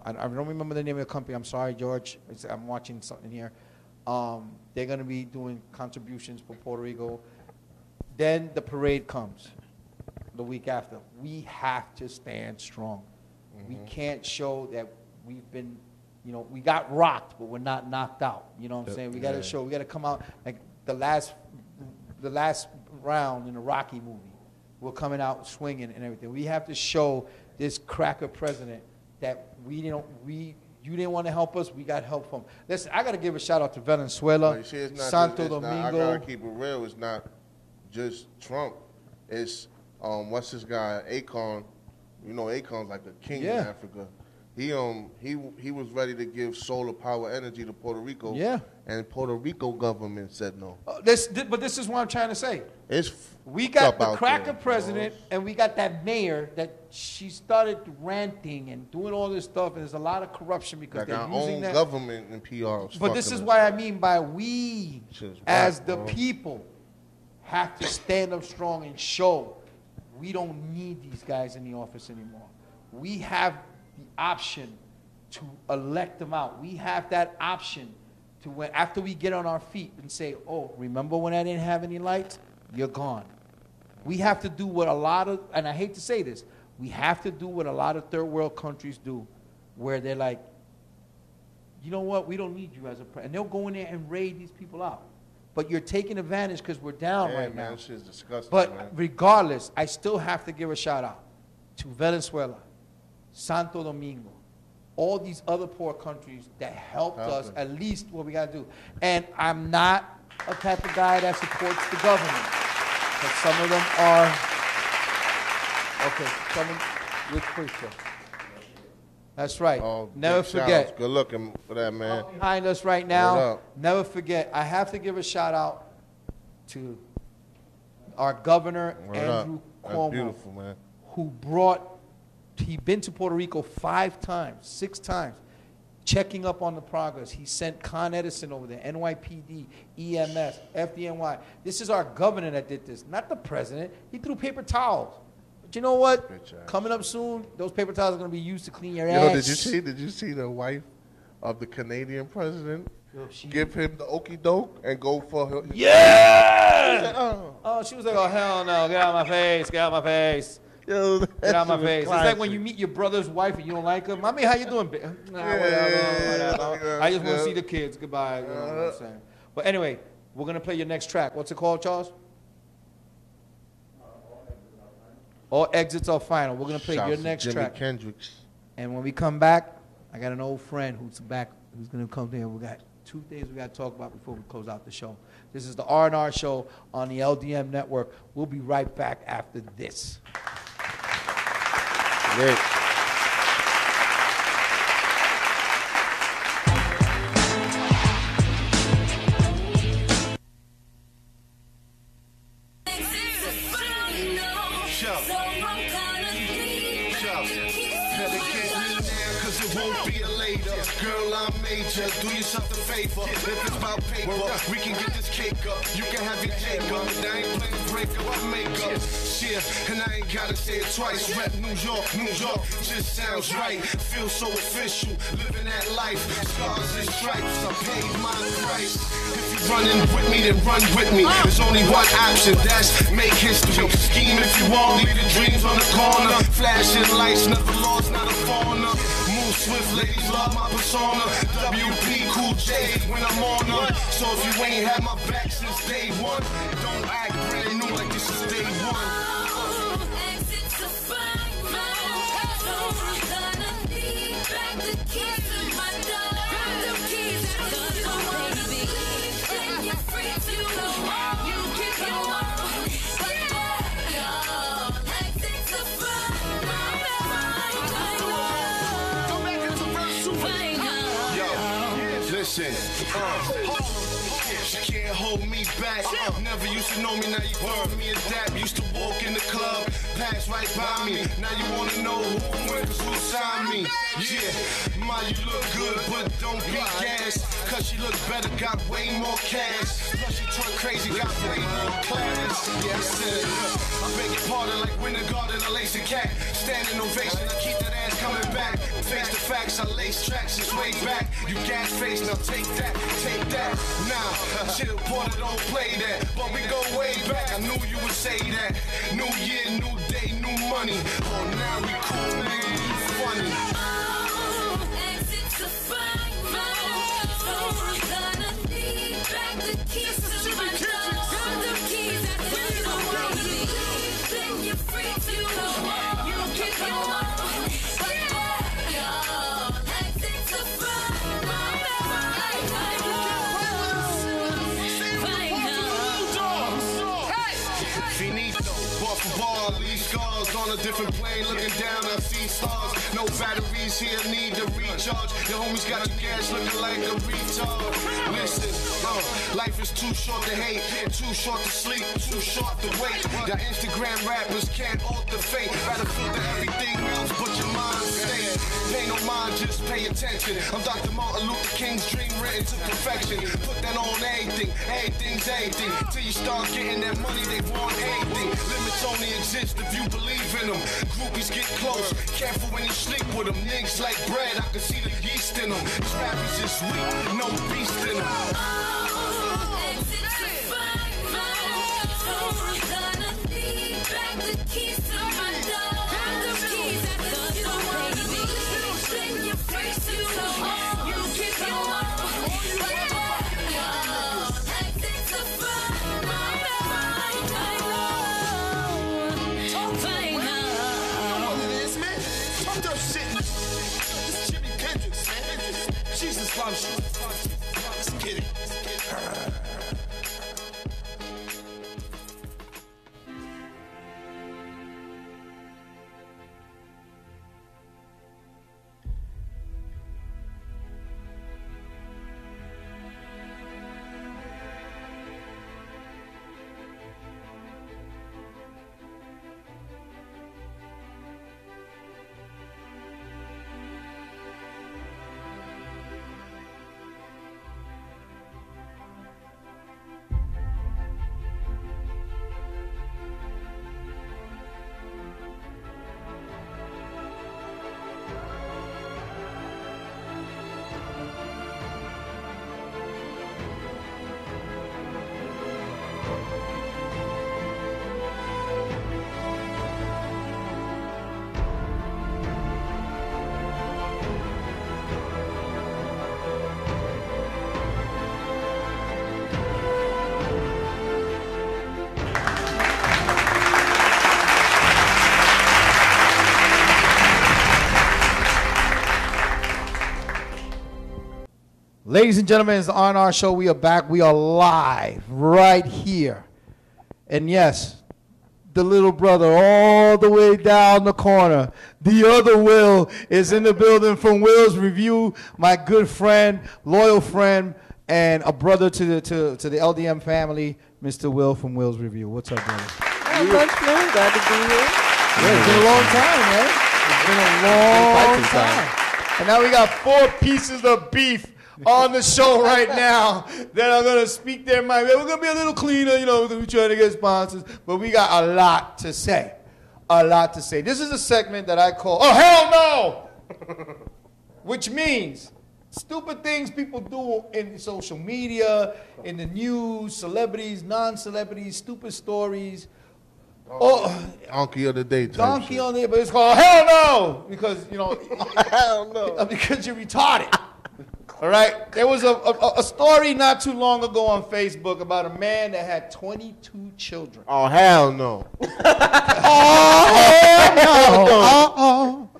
I don't remember the name of the company. I'm sorry, George. I'm watching something here. They're going to be doing contributions for Puerto Rico. Then the parade comes the week after. We have to stand strong. We can't show that we've been, we got rocked, but we're not knocked out. You know what I'm saying? We got to show. We got to come out like the last round in the Rocky movie. We're coming out swinging and everything. We have to show this cracker president that you didn't want to help us. We got help from. Listen, I got to give a shout out to Venezuela, Santo Domingo. I gotta keep it real. It's not just Trump. It's what's this guy Akon? You know, Akon's like a king in Africa. He was ready to give solar power energy to Puerto Rico. Yeah. And Puerto Rico government said no. But this is what I'm trying to say. We got the cracker president, and we got that mayor that she started ranting and doing all this stuff, and there's a lot of corruption because they're using that. Government and PR. But this is what I mean by we, as the people, have to stand up strong and show we don't need these guys in the office anymore. We have the option to elect them out. We have that option to when after we get on our feet and say, oh, remember when I didn't have any lights? You're gone. We have to do what a lot of, and I hate to say this, we have to do what a lot of third world countries do, where they're like, you know what, we don't need you as a president. And they'll go in there and raid these people out. But you're taking advantage because we're down right now. This is disgusting, but regardless, I still have to give a shout out to Venezuela, Santo Domingo, all these other poor countries that helped us at least what we got to do. And I'm not a type of guy that supports the government. But some of them are, with preacher. That's right. Never forget. Good looking for that, man. Behind us right now. Never forget. I have to give a shout out to our governor, Andrew Cuomo, beautiful, man. He's been to Puerto Rico 5 times, 6 times, checking up on the progress. He sent Con Edison over there, NYPD, EMS, FDNY. This is our governor that did this, not the president. He threw paper towels. But you know what? Coming up soon, those paper towels are going to be used to clean your ass. Did you see the wife of the Canadian president give him the okie doke and go for her? Yeah! She was like, oh, hell no. Get out of my face. Get out of my face. Yo, get out of my face. It's like when you meet your brother's wife and you don't like her. Mommy, how you doing? Whatever. I just want to see the kids. Goodbye. You know what I'm saying? But anyway, we're going to play your next track. What's it called, Charles? All Exits Are Final. We're going to play your next track. Kendricks. And when we come back, I got an old friend who's going to come there. We got 2 things we got to talk about before we close out the show. This is the R&R show on the LDM Network. We'll be right back after this. Great. Girl, I'm major. Do yourself a favor. If it's about paper, we can get this cake up. You can have your cake up. But I ain't playing breakup, I make up. Shit, and I ain't gotta say it twice. Rep New York, just sounds right. Feel so official, living that life. Scars and stripes, I paid my price. If you running with me, then run with me. There's only one option, that's make history. Scheme if you want, leave the dreams on the corner. Flashing lights, never lost, not a foreigner. Move swift, ladies love my persona. WP Cool J when I'm on her. So if you ain't had my back since day one, don't act brand new like this is day one. Listen, she can't hold hold me back. Never used to know me, now you heard me adapt. Used to walk in the club, pass right by me. Now you wanna know who wins, who signed me. Yeah, ma, you look good, but don't be gas. Cause she look better, got way more cash. Plus she twerk crazy, got way more class. Yeah, I said, I beg your pardon like Winter Garden, I lace a cat. Standing ovation, I keep that ass coming back. Face the facts, I lace tracks, it's way back. You gas face, now take that, take that. Nah, chill, Porter, don't play that. But we go way back, I knew you would say that. New year, new day, new money. Oh, now we cool, nigga, you funny. Exit to find my soul. Gonna need back the keys to my door. The keys at the door. Then you're free to go. You can go on. Exit to find my Finito, bar for bar, leave scars on a different plane. Looking down, I see stars. No batteries here, need to recharge. Your homies got your gas looking like a retard. Listen, life is too short to hate, too short to sleep, too short to wait. The Instagram rappers can't alter fate. Rather filter everything else but your mind state. Pay no mind, just pay attention. I'm Dr. Martin Luther King's dream written to perfection. Put that on everything, everything's anything. Till you start getting that money, they want anything. Limits only exist if you believe in them. Groupies get close, careful when you sleep with them. Niggas like bread, I can see the yeast in them. These rappers is weak, no beast in them. exit to find my soul. Gonna need back the keys to my door. The keys at the door. Then you're free to go. You can go on. Exit to find my Jesus loves you. Let's get it. Ladies and gentlemen, it's the R&R Show. We are back. We are live right here. And yes, the little brother all the way down the corner, the other Will, is in the building from Will's Review. My good friend, loyal friend, and a brother to the LDM family, Mr. Will from Will's Review. What's up, brother? Hey, much man. Glad to be here. Yeah, it's been a long time, man. It's been a long time. And now we got 4 pieces of beef on the show right now that are going to speak their mind. We're going to be a little cleaner, you know, we're trying to get sponsors, but we got a lot to say. A lot to say. This is a segment that I call, oh, hell no! Which means stupid things people do in social media, in the news, celebrities, non-celebrities, stupid stories. Donkey of the day. Donkey on the day, but it's called hell no! Because, you know, hell no. Because you're retarded. All right, there was a story not too long ago on Facebook about a man that had 22 children. Oh, hell no. Oh, hell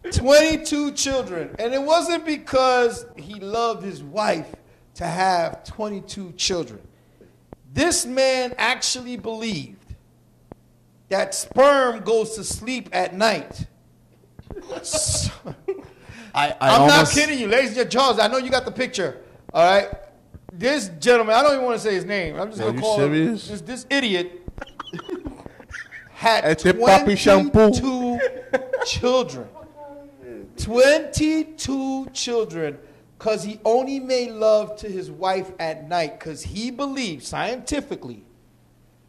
no. 22 children. And it wasn't because he loved his wife to have 22 children. This man actually believed that sperm goes to sleep at night. I'm not kidding you, ladies and gentlemen. Charles, I know you got the picture. All right. This gentleman, I don't even want to say his name. I'm just going to call him. This idiot had 22 children. 22 children because he only made love to his wife at night because he believes scientifically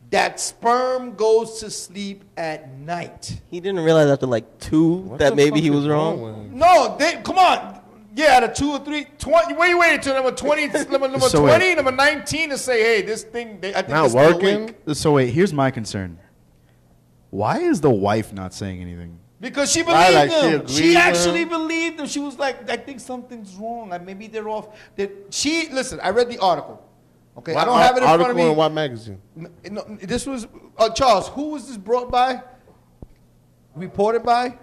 that sperm goes to sleep at night. He didn't realize after like 2 that maybe he was wrong. No, come on. Yeah, out of 2 or 3, 20. Wait, wait until number 20, number so 20, number 19 to say, hey, this thing, I think not it's working. So wait, here's my concern. Why is the wife not saying anything? Because she believed him. She actually believed him. She was like, I think something's wrong. Like maybe they're off. Listen, I read the article. Okay, I don't have it in front of me. Article in what magazine? No, this was, Charles, who was this brought by? Reported by?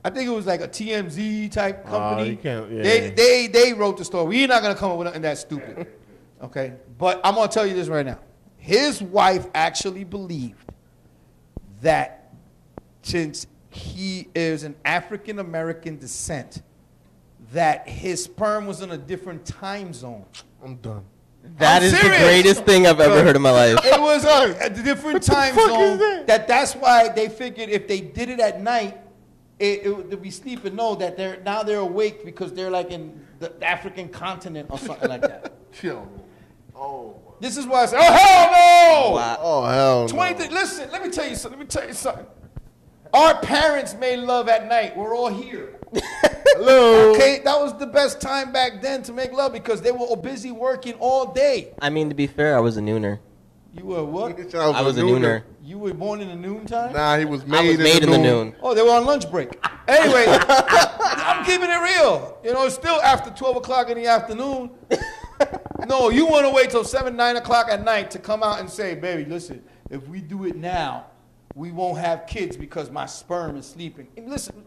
I think it was like a TMZ type company. They wrote the story. We're not going to come up with nothing that stupid. Okay? But I'm going to tell you this right now. His wife actually believed that since he is an African-American descent, that his sperm was in a different time zone. I'm done. That is the greatest thing I've ever heard in my life. It was a different time zone. That's why they figured if they did it at night, it would be sleeping. No, that they're awake because they're like in the African continent or something like that. Chill. Oh. This is why I say, oh hell no! Wow. Oh hell 23. No. Listen, let me tell you something. Our parents made love at night. We're all here. Hello. Okay, that was the best time back then to make love because they were busy working all day. I mean, to be fair, I was a nooner. You were what? I was a nooner. You were born in the noon time? Nah, he was made, I was made in the noon. Oh, they were on lunch break. Anyway, I'm keeping it real. You know, it's still after 12 o'clock in the afternoon. No, you want to wait till 7, 9 o'clock at night to come out and say, baby, listen, if we do it now, we won't have kids because my sperm is sleeping. And listen.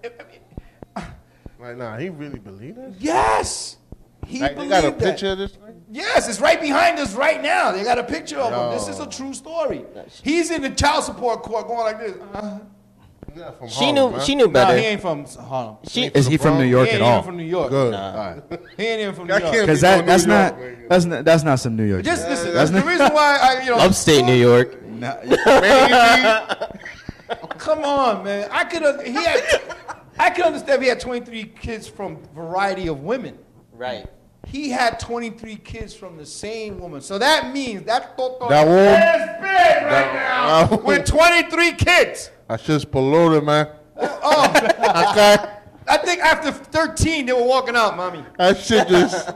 Right now, he really believed it? Yes. He believed they got a picture of this thing? Yes, it's right behind us right now. They got a picture of him. This is a true story. He's in the child support court going like this. She knew better. No, he ain't from Harlem. Is he from New York at all? He ain't from New York. Good. Nah. He ain't even from New York. Because that's not some New York. Just listen. That's the reason why upstate New York. Come on, man. I could understand if he had 23 kids from a variety of women. Right. He had 23 kids from the same woman. So that means that Toto that is big right now with 23 kids. That's just polluted, man. Oh, okay. I think after 13, they were walking out, mommy. That shit just...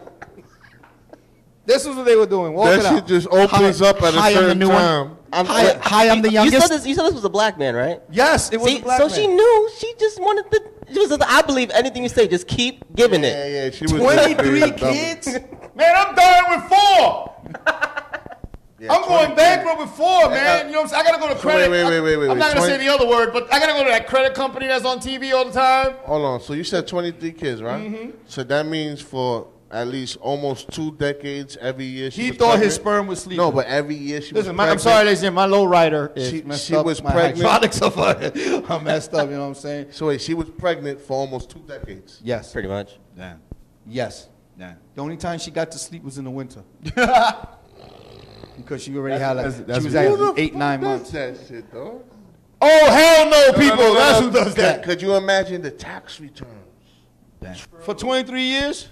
This is what they were doing, walking out. That shit just opens up at a certain time. Hi, I'm the youngest. You said this was a black man, right? Yes, it was a black man. So she knew. She just wanted to... I believe anything you say. Just keep giving it. Yeah, she was 23 kids? Man, I'm dying with 4. Yeah, I'm going bankrupt with 4, man. You know what I'm saying? I got to go to credit. Wait. I'm not going to say the other word, but I got to go to that credit company that's on TV all the time. Hold on. So you said 23 kids, right? Mm-hmm. So that means for at least almost 2 decades, every year she was thought pregnant? His sperm was sleeping. No, but every year she was pregnant. I'm sorry, ladies and gentlemen, my low rider is messed up. She was my pregnant. Hydraulics are messed up, you know what I'm saying? So wait, she was pregnant for almost 2 decades? Yes. Pretty much. Damn. Yes. Damn. The only time she got to sleep was in the winter. Because she already had she was at 8, 9 months. That shit, dog. Oh, hell no, people. That's who does that. Could you imagine the tax returns? Damn. For 23 years?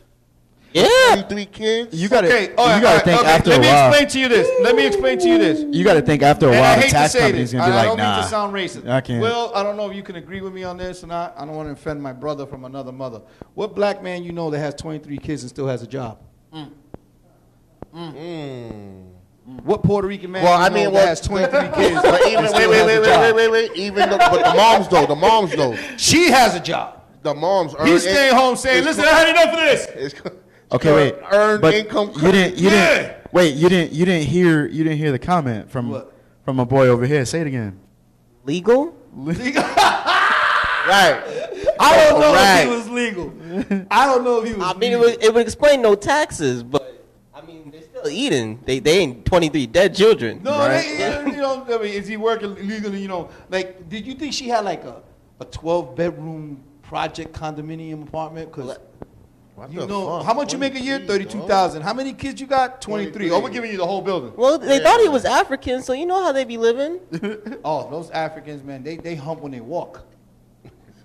Yeah. 23 kids? You got to think after a while. Let me explain to you this. You got to think after a while the tax company's going to be like, nah. I don't mean to sound racist. I can't. Well, I don't know if you can agree with me on this or not. I don't want to offend my brother from another mother. What black man you know that has 23 kids and still has a job? What Puerto Rican man that has 23 kids? But even, wait. But the moms though. She has a job. The moms earn. He's staying home saying, "Listen, I had enough of this." Okay, wait. Earned income. You didn't hear the comment from a boy over here. Say it again. Legal? Right. I don't know if he was legal. I don't know if he was. I mean, it would explain no taxes, but I mean, they're still eating. They ain't 23 dead children. No, right? I mean, is he working legally? You know, like, did you think she had like a 12-bedroom project condominium apartment? Because You know how much you make a year? 32,000. How many kids you got? 23. Oh, we're giving you the whole building. Well, they thought he was African, so you know how they be living. Oh, those Africans, man, they hump when they walk.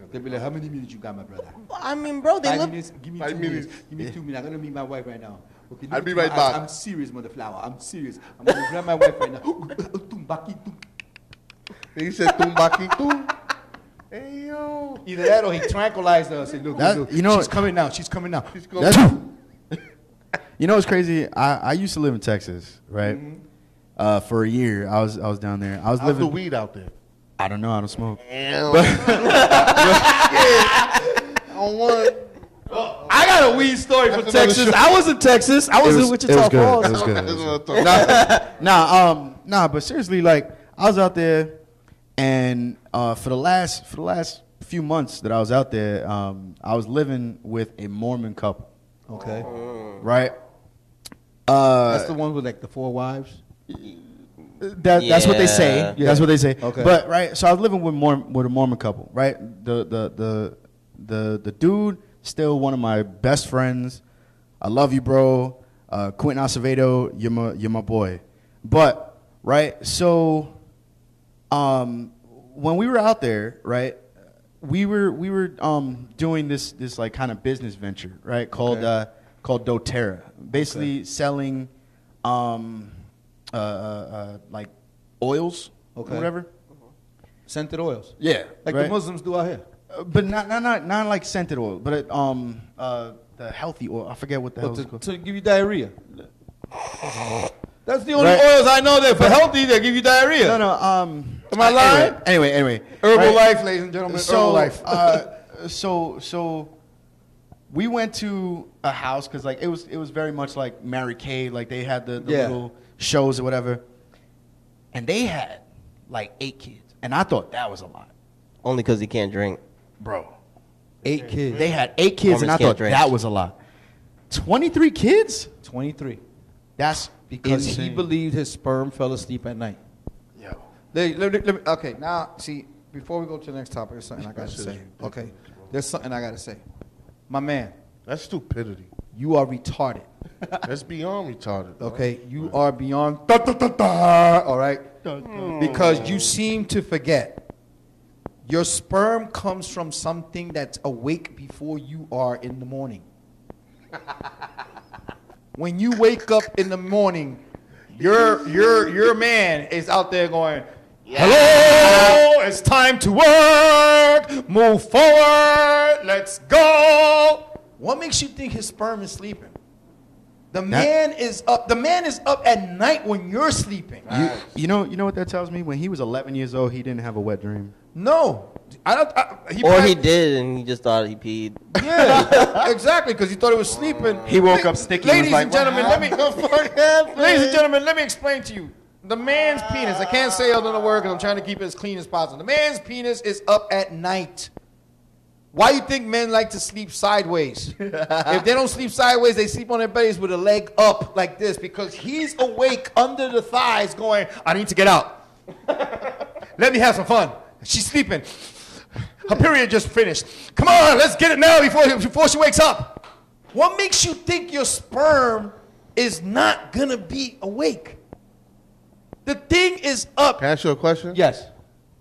They be like, how many minutes you got, my brother? I mean, bro, they 5 look. minutes. Give me 2 minutes. Give me 2 minutes. I'm gonna meet my wife right now. Okay, I'll be right back. I'm serious, mother flower. I'm serious. I'm gonna grab my wife right now. He said tumbaki. Hey yo. Either that or he tranquilized us. And look, That- look, you know- she's coming now. She's coming now. She's going. You know what's crazy? I used to live in Texas, right? For a year, I was down there. I was How's living. the weed out there? I don't know. I don't smoke. I got a weed story for Texas. I was in Texas. I was in Wichita Falls. It was good. Nah, but seriously, like I was out there, and for the last few months that I was out there, I was living with a Mormon couple. Okay. Right. That's the one with like the 4 wives. That's what they say. Yeah. That's what they say. Okay. But right, so I was living with a Mormon couple. Right. The dude still one of my best friends. I love you, bro. Quentin Acevedo, you're my boy. But right, so when we were out there, right, we were doing this like kind of business venture, right, called doTERRA, basically selling like oils or whatever. Scented oils. Yeah, like right? the Muslims do out here. But not like scented oil, but the healthy oil. I forget what the hell it's called. To give you diarrhea. That's the only oils I know that for healthy they give you diarrhea. No. Am I lying? Anyway. Herbalife, ladies and gentlemen. Herbalife. So we went to a house because like it was very much like Mary Kay, like they had the little shows or whatever, and they had like 8 kids, and I thought that was a lot. Only because he can't drink. Bro. 8 kids. They had 8 kids, and I thought that was a lot. 23 kids? 23. That's because insane. he believed his sperm fell asleep at night. Yo. Let me, okay, now, see, before we go to the next topic, there's something I got to say. Okay, there's something I got to say. My man. That's stupidity. You are retarded. That's beyond retarded. Bro. Okay, you are beyond. All right? Because you seem to forget. Your sperm comes from something that's awake before you are in the morning. When you wake up in the morning, your man is out there going, hello, it's time to work, move forward, let's go. What makes you think his sperm is sleeping? The man is up. The man is up at night when you're sleeping. You know what that tells me? When he was 11 years old, he didn't have a wet dream. No, I don't. He did, and he just thought he peed. Yeah, exactly, because he thought he was sleeping. He woke up sticky. Ladies and and gentlemen, let me explain to you. The man's penis. I can't say other than the word because I'm trying to keep it as clean as possible. The man's penis is up at night. Why you think men like to sleep sideways? If they don't sleep sideways, they sleep on their bellies with a leg up like this because he's awake under the thighs going, I need to get out. Let me have some fun. She's sleeping. Her period just finished. Come on, let's get it now before she wakes up. What makes you think your sperm is not going to be awake? The thing is up. Can I ask you a question? Yes.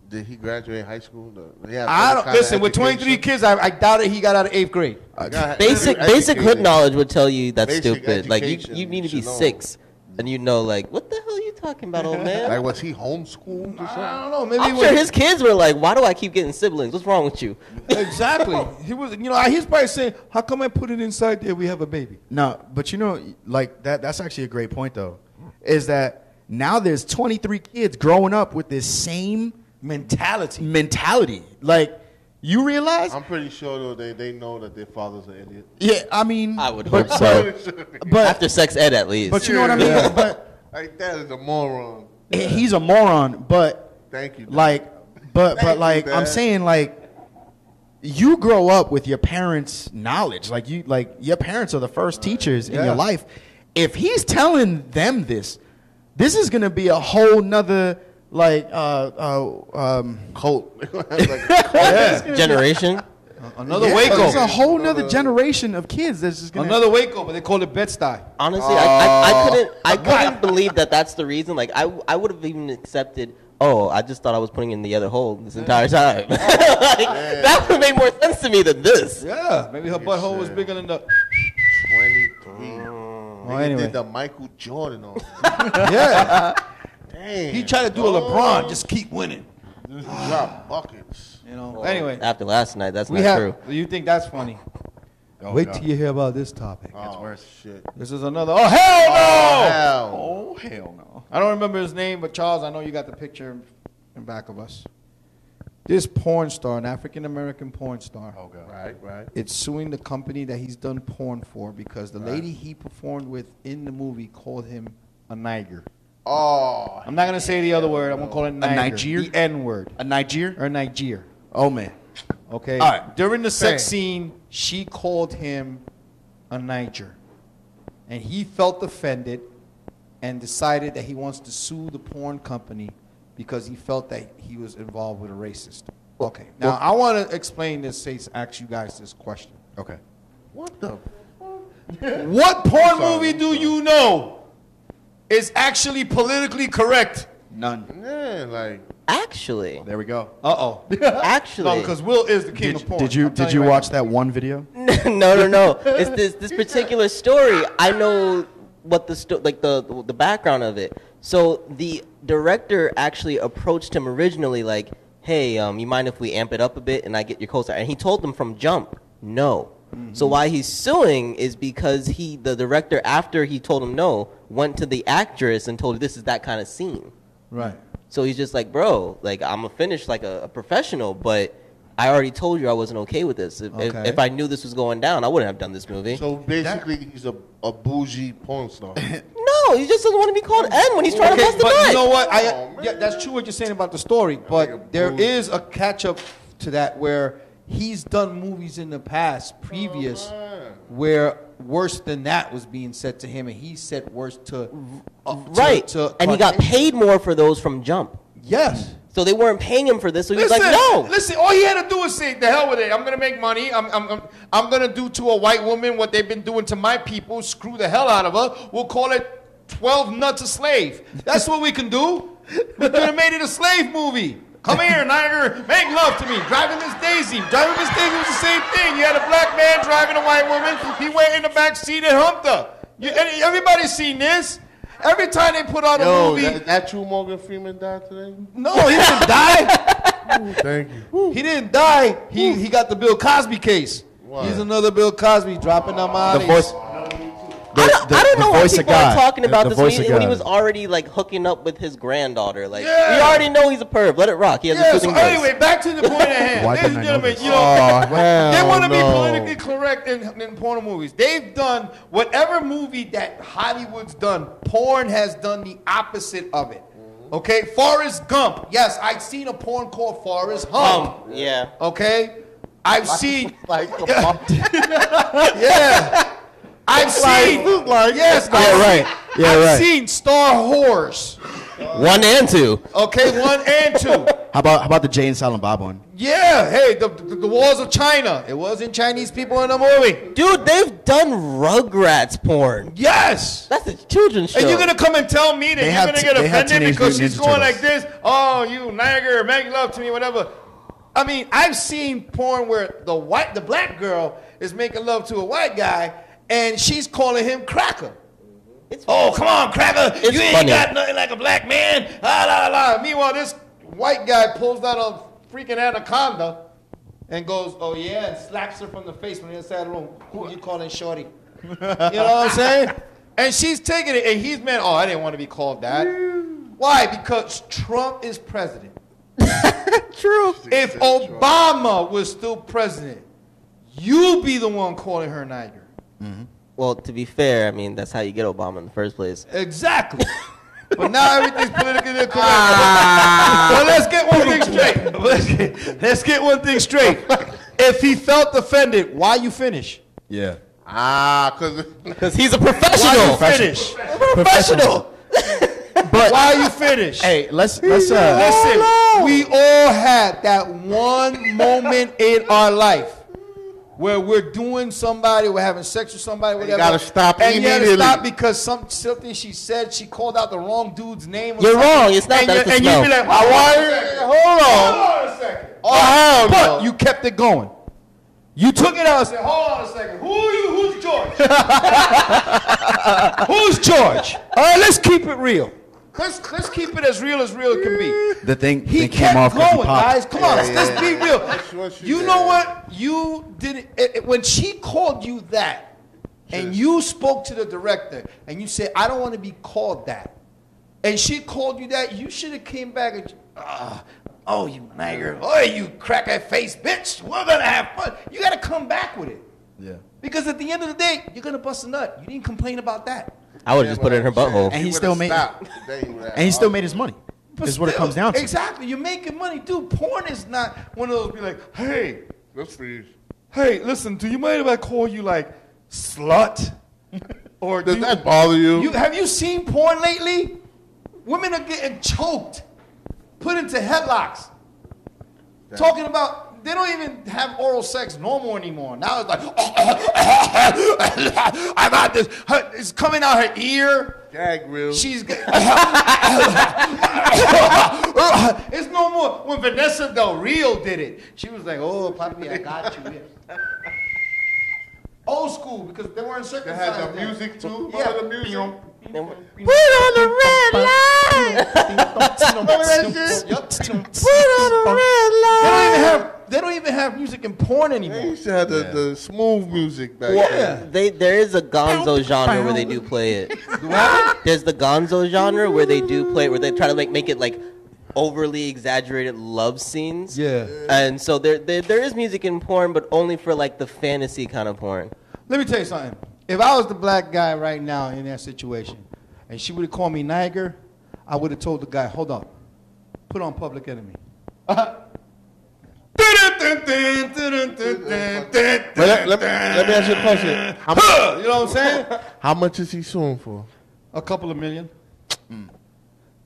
Did he graduate high school? I don't listen. With 23 kids, I doubt it. He got out of 8th grade. Basic hood knowledge would tell you that's Basic stupid. Like education, you need to you be should know. 6, and you know, like, what the hell are you talking about, old man? Like, was he homeschooled or something? I don't know. Maybe I'm sure his kids were like, "Why do I keep getting siblings? What's wrong with you?" Exactly. He was. He's probably saying, "How come I put it inside there? We have a baby." No, but like that's actually a great point though. Is that now there's 23 kids growing up with this same mentality. Like, you realize? I'm pretty sure though they know that their father's an idiot. Yeah, I mean, I would hope so. But after sex ed, at least. But you know what I mean? Yeah. But like that is a moron. He's a moron. But thank you. Dad. Like, but like you, I'm Dad. saying, like, you grow up with your parents' knowledge. Like your parents are the first teachers in your life. If he's telling them this is gonna be a whole nother cult generation. Another Waco. There's a whole nother generation of kids that's just gonna. Another Waco, but they call it Bed-Stuy. Honestly, I couldn't believe that that's the reason. Like, I would have even accepted. Oh, I just thought I was putting in the other hole this entire time. That would have made more sense to me than this. Yeah, maybe her butthole was bigger than the. 23. Well, anyway. Did the Michael Jordan on. Yeah. Damn. He tried to do a LeBron, just keep winning. Just drop buckets. You know. Anyway, After last night, that's not true. You think that's funny? Oh, Wait God. till you hear about this topic. It's worse. Shit. This is another. Oh hell no! Oh hell no! I don't remember his name, but Charles, I know you got the picture in back of us. This porn star, an African American porn star. Oh God. Right. It's suing the company that he's done porn for because the lady he performed with in the movie called him a Niger. Oh. I'm not gonna say the other word. I'm gonna call it Niger. Niger? The N word. A Niger? Or Niger. Oh man. Okay. All right. During the sex Bang. scene, she called him a Niger, and he felt offended and decided that he wants to sue the porn company because he felt that he was involved with a racist. Okay. Now I want to explain this. Ask you guys this question. Okay. What the? What porn movie do you know is actually politically correct? None. Yeah, like. Actually. There we go. Uh-oh. Actually. No, because Will is the king of porn. Did you right watch now. that one video? No. It's this particular story. I know what the background of it. So the director actually approached him originally like, hey, you mind if we amp it up a bit and I get your co-star? And he told them from jump, no. Mm-hmm. So why he's suing is because the director, after he told him no, went to the actress and told her this is that kind of scene. Right. So he's just like, bro, like I'm gonna finish like a professional, but I already told you I wasn't okay with this. If I knew this was going down, I wouldn't have done this movie. So basically, he's a bougie porn star. No, he just doesn't want to be called N when he's trying to bust the but nut. you know what? Yeah, that's true what you're saying about the story, but there is a catch-up to that where he's done movies in the past, previous, where worse than that was being said to him, and he said worse to... right, and he got paid more for those from Jump. Yes. So they weren't paying him for this, so he was like, no. Listen, all he had to do was say, the hell with it. I'm going to make money. I'm going to do to a white woman what they've been doing to my people. Screw the hell out of her. We'll call it 12 Nuts a Slave. That's what we can do. We could have made it a slave movie. Come here, Niger. Make love to me. Driving Miss Daisy. Driving Miss Daisy was the same thing. You had a black man driving a white woman. He went in the back seat and humped her. Everybody's seen this. Every time they put out a movie. That true Morgan Freeman died today? No, he didn't die. Ooh, thank you. He didn't die. He got the Bill Cosby case. What? He's another Bill Cosby dropping them out. The voice. I don't know why voice of people are God. talking about The this voice when of he God. was already like hooking up with his granddaughter. Like Yeah. we already know he's a perv. Let it rock. He has a So shooting voice. anyway, back to the point at hand. Why Ladies didn't and I know gentlemen, this? you know, hell they want to be no. politically correct in porno movies. They've done whatever movie that Hollywood's done. Porn has done the opposite of it. Okay, Forrest Gump. Yes, I've seen a porn called Forrest Hump. Yeah. Okay, I've seen. Like Yeah. I've seen. Yes. I've seen Star Whores. 1 and 2. Okay, 1 and 2. How about the Jay and Silent Bob one? Yeah, hey, the Walls of China. It wasn't Chinese people in the movie. Dude, they've done Rugrats porn. Yes. That's a children's show. And you're going to come and tell me that They you're have going to t- get they have offended Teenage because Mutant she's Ninja going Turtles. like this? Oh, you nagger, make love to me, whatever. I mean, I've seen porn where the black girl is making love to a white guy, and she's calling him cracker. Oh, come on, cracker. You ain't funny. got nothing like a black man. La, la, la. Meanwhile, this white guy pulls out a freaking anaconda and goes, oh, yeah, and slaps her from the face from the inside of the room. Who you calling shorty? You know what I'm saying? And she's taking it, and he's mad. Oh, I didn't want to be called that. Why? Because Trump is president. True. If Obama was still president, you be the one calling her Niger. Mm-hmm. Well, to be fair, I mean, that's how you get Obama in the first place. Exactly. But now everything's politically correct. But let's get one thing straight. Let's get one thing straight. If he felt offended, why you finish? Yeah. Because he's a professional. Why you finish? Professional. But why you finish? Hey, let's listen. We all had that one moment in our life where we're doing somebody, we're having sex with somebody, whatever. You gotta stop and you immediately. gotta stop because something she said, she called out the wrong dude's name. Or You're something. wrong. It's not and that. It's the and smell. you'd be like, hold on a second. Oh, But you kept it going. You took it out and said, hold on a second. Who are you? Who's George? Who's George? All right, let's keep it real. Let's keep it as real can be. The thing He came kept off 'cause he going, popped. guys. Come on, let's be real. what she You did. know what? You did it when she called you that, and you spoke to the director, and you said, "I don't want to be called that," and she called you that. You should have came back and, oh, you nigger, oh, you cracker face bitch. We're gonna have fun. You got to come back with it. Yeah. Because at the end of the day, you're gonna bust a nut. You didn't complain about that. I would have just put it in her butthole. And he still made. And he still made his money. But Is what it still, comes down to. Exactly. You're making money. Dude, porn is not one of those be like, hey, Let's freeze. hey, listen, do you mind if I call you like slut? Or Does that bother you? Have you seen porn lately? Women are getting choked, put into headlocks. Talking about they don't even have oral sex normal anymore. Now it's like, I got this. It's coming out her ear. Gag reel. She's it's no more. When Vanessa Del Rio did it, she was like, "Oh, papi, I got you." Yeah. Old school because they weren't They circumcised. had the then. music too. Yeah. Remember the music? Put on the red light. Remember that shit? Yup. Put on the red light. They don't even have music in porn anymore. They used to have the smooth music back Yeah. then. There is a gonzo genre where they do play it. There's the gonzo genre where they do play it, where they try to make it like overly exaggerated love scenes. Yeah. And so there is music in porn, but only for like the fantasy kind of porn. Let me tell you something. If I was the black guy right now in that situation, and she would have called me Niger, I would have told the guy, hold up, put on Public Enemy. But let me ask you a question. You know what I'm saying? How much is he suing for? A couple of million.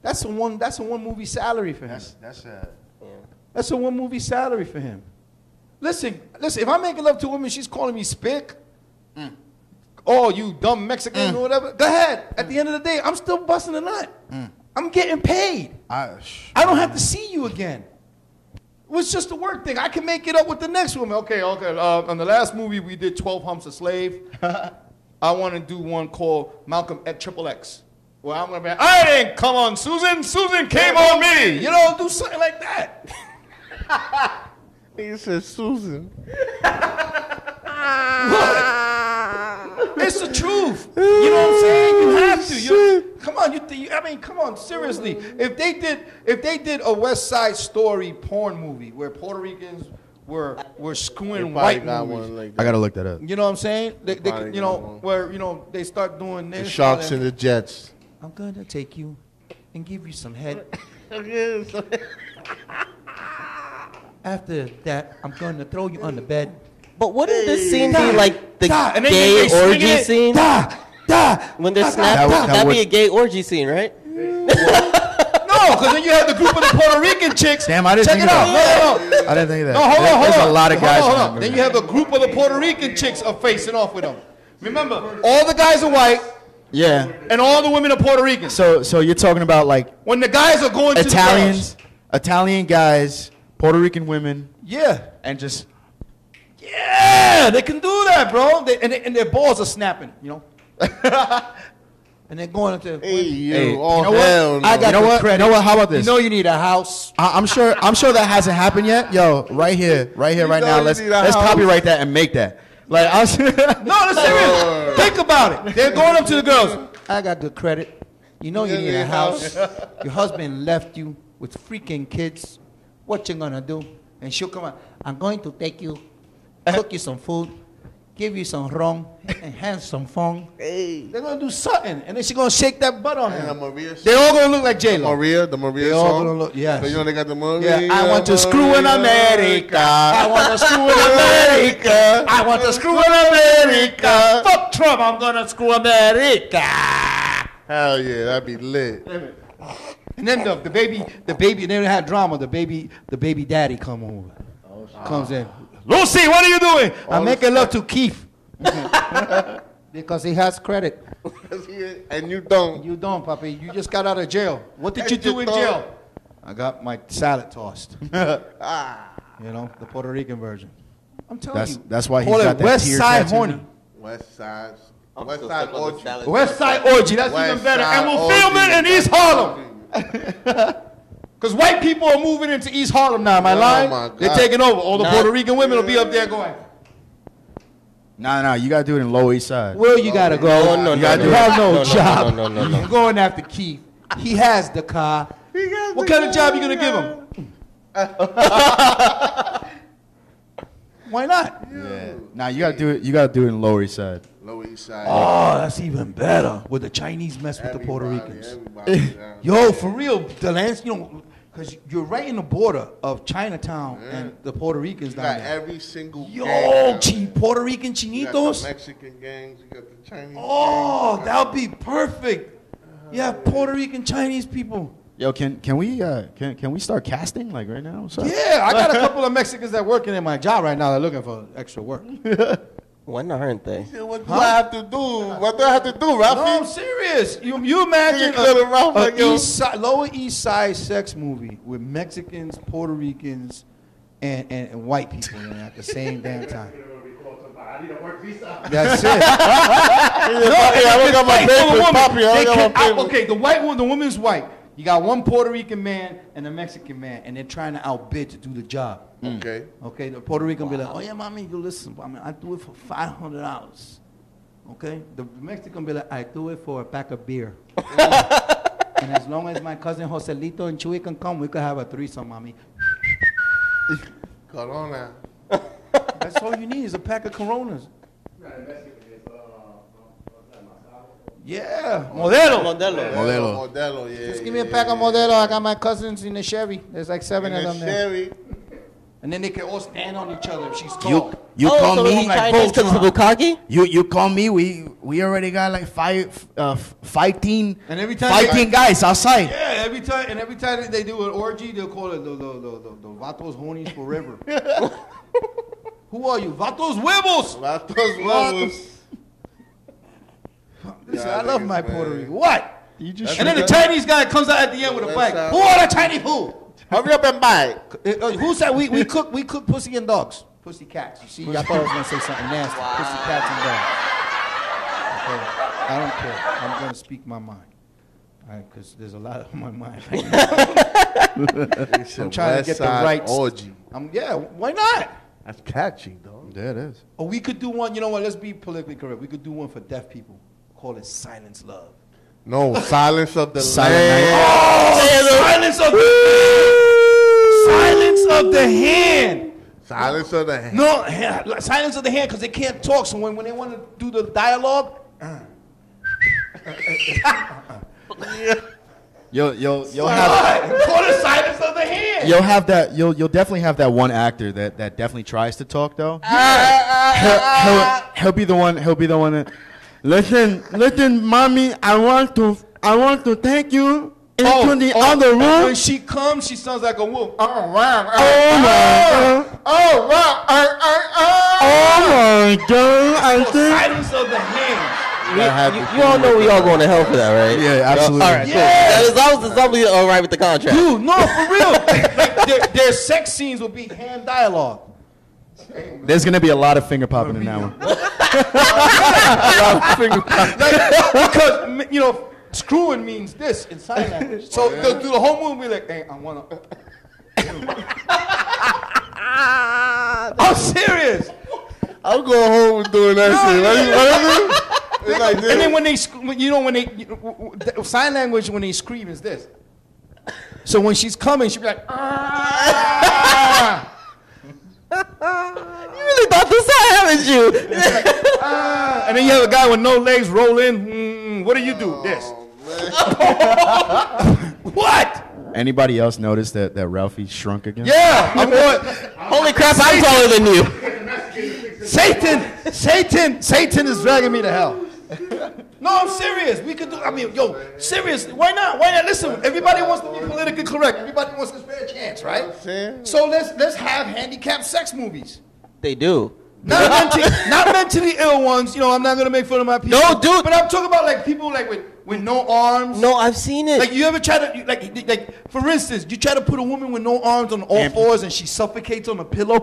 That's a one movie salary for him. That's a one movie salary for him. Listen. If I'm making love to a woman, she's calling me spick. Oh, you dumb Mexican or whatever. Go ahead. At the end of the day, I'm still busting a nut. I'm getting paid. I don't have to see you again. It was just a work thing. I can make it up with the next woman. Okay. On the last movie, we did 12 Humps a Slave. I want to do one called Malcolm at XXX. Well, I'm going to be, I didn't come on Susan. Susan came on me. You know, do something like that. He said Susan. It's the truth. You know what I'm saying? You have to. Come on. Come on. Seriously. If they did a West Side Story porn movie where Puerto Ricans were screwing white movies, like I gotta look that up. you know what I'm saying? They where they start doing the Sharks and the Jets. I'm gonna take you and give you some head. After that, I'm gonna throw you on the bed. But wouldn't this scene be like the and then gay they swing orgy it. scene? When they're snapping, that'd be a gay orgy scene, right? No, because then you have the group of the Puerto Rican chicks. Damn, I didn't Check think it of out. that. No. I didn't think of that. No, hold on. There's a lot of guys. Hold in that on. movie. Then you have a group of the Puerto Rican chicks are facing off with them. Remember, all the guys are white. Yeah. And all the women are Puerto Rican. So you're talking about like when the guys are going Italians, to the girls. Italian guys, Puerto Rican women. Yeah. And just they can do that, bro. And their balls are snapping, you know. And they're going into. Hey, you know what? I got you know the what? credit. You know what? How about this? You know you need a house. I'm sure that hasn't happened yet. Yo, right here, right now. Let's copyright that and make that. Like I was No, that's serious. Think about it. They're going up to the girls. I got good credit. You know you need a house. Your husband left you with freaking kids. What you gonna do? And she'll come out. I'm going to take you, cook you some food, give you some rum, and have some fun. Hey. They're gonna do something, and then she's gonna shake that butt on him. They're all gonna look like J-Lo. The Maria They're all song. gonna look, yes. So you know they got the Maria. Yeah, I want to screw in America. I want to screw in America. I want to screw in America. Fuck Trump, I'm gonna screw America. Hell yeah, that'd be lit. And then the baby, they had drama. The baby daddy come over. Comes in. Lucy, what are you doing? I'm making love to Keith. Because he has credit. And you don't. You don't, papi. You just got out of jail. What did you do in jail? I got my salad tossed. You know, the Puerto Rican version. I'm telling you. That's why he's Call got it that West tear Side tattoo Horny. now. West Side Orgy. West Side Orgy. That's West even better. Side And we'll Orgy. film it in East Harlem. Because white people are moving into East Harlem now. Am I lying? my God. They're taking over. All the Puerto Rican women will be up there going. Nah, you gotta do it in Lower East Side. Where you gotta go? No, You have no job. No. I'm going after Keith. He has the car. What kind of job you gonna give him? Why not? Yeah. Nah, you gotta do it. You gotta do it in Lower East Side. Lower East Side. Oh, that's even better. Where the Chinese mess with the Puerto Ricans. Everybody down. Yo, for real, the lands, you know, because you're right in the border of Chinatown and the Puerto Ricans You down got there. every single Yo, gang. Puerto Rican You got the chinitos. Mexican gangs. You got the Chinese. Oh, that would be perfect. You have Puerto Rican Chinese people. Yo, can we start casting like right now? What's up? Yeah, I got a couple of Mexicans that working in my job right now. They're looking for extra work. Why not, aren't they? What do I have to do? What do I have to do, Ralphie? No, I'm serious. You imagine Lower East Side sex movie with Mexicans, Puerto Ricans, and white people in it at the same damn time. That's it. Okay, the white one, the woman's white. You got one Puerto Rican man and a Mexican man, and they're trying to outbid to do the job. Okay. Okay, the Puerto Rican be like, oh yeah, mommy, you listen, I do it for $500. Okay, the Mexican be like, I do it for a pack of beer. And as long as my cousin Joselito and Chuy can come, we could have a threesome, mommy. Corona. That's all you need is a pack of Coronas. Yeah, Modelo, yeah. Just give me a pack of Modelo. I got my cousins in the Chevy. There's like 7 of them there. And then they can all stand on each other if she's tall. You call so me like Chinese because of the bukkake? You call me. We already got like 15 And every time guys outside. Yeah, every time they do an orgy, they'll call it the Vatos Honies Forever. Who are you? Vatos Huevos. Vatos Huevos. Listen, I love my Puerto Rican. What? And then the Chinese guy comes out at the end with a bike. Who are the Chinese who? Hurry up and buy. Who said we cook pussy and dogs? Pussy cats. You see, I thought I was gonna say something nasty. Wow. Pussy cats and dogs. Okay. I don't care. I'm gonna speak my mind. All right, because there's a lot on my mind right now. I'm trying to get the rights. Orgy. Yeah, why not? That's catchy, though. Yeah, it is. Or we could do one. You know what? Let's be politically correct. We could do one for deaf people. Call it Silence Love. No, Silence of the Silent Land. Silence of the Silence of the hand. Silence of the hand. No, silence of the hand because they can't talk. So when they want to do the dialogue, You'll have call it silence of the hand. You'll have that. You'll definitely have that one actor that definitely tries to talk though. He'll be the one. He'll be the one that. Listen, mommy. I want to take you into the other room. When she comes, she sounds like a wolf. Oh my God! I think silence of the hand. You all know we all going to hell for that, right? Yeah, absolutely. All right, Yeah. cool. As long as we all right with the contract. Dude, no, for real. Like, their sex scenes will be hand dialogue. there's gonna be a lot of finger popping in that one. Because you know, screwing means this in sign language. So they'll do the whole movie like, hey, I wanna. I'm serious. I'm going home and doing that shit. It's like this. And then when they, sign language when they scream is this. So when she's coming, she'll be like, ah. You really thought this haven't you? And then you have a guy with no legs roll in. What do you do? This. What? Anybody else notice that Ralphie shrunk again? Yeah, I'm going. Holy crap, I'm taller than you. Satan is dragging me to hell. No, I'm serious. We could do. I mean, yo, serious. Why not? Why not? Listen, everybody wants to be politically correct. Everybody wants a fair chance, right? So let's have handicapped sex movies. They do. Not mentally ill ones. You know, I'm not gonna make fun of my people. No, dude. But I'm talking about like people like with no arms. No, I've seen it. Like you ever try to like for instance, you try to put a woman with no arms on all fours and she suffocates on a pillow.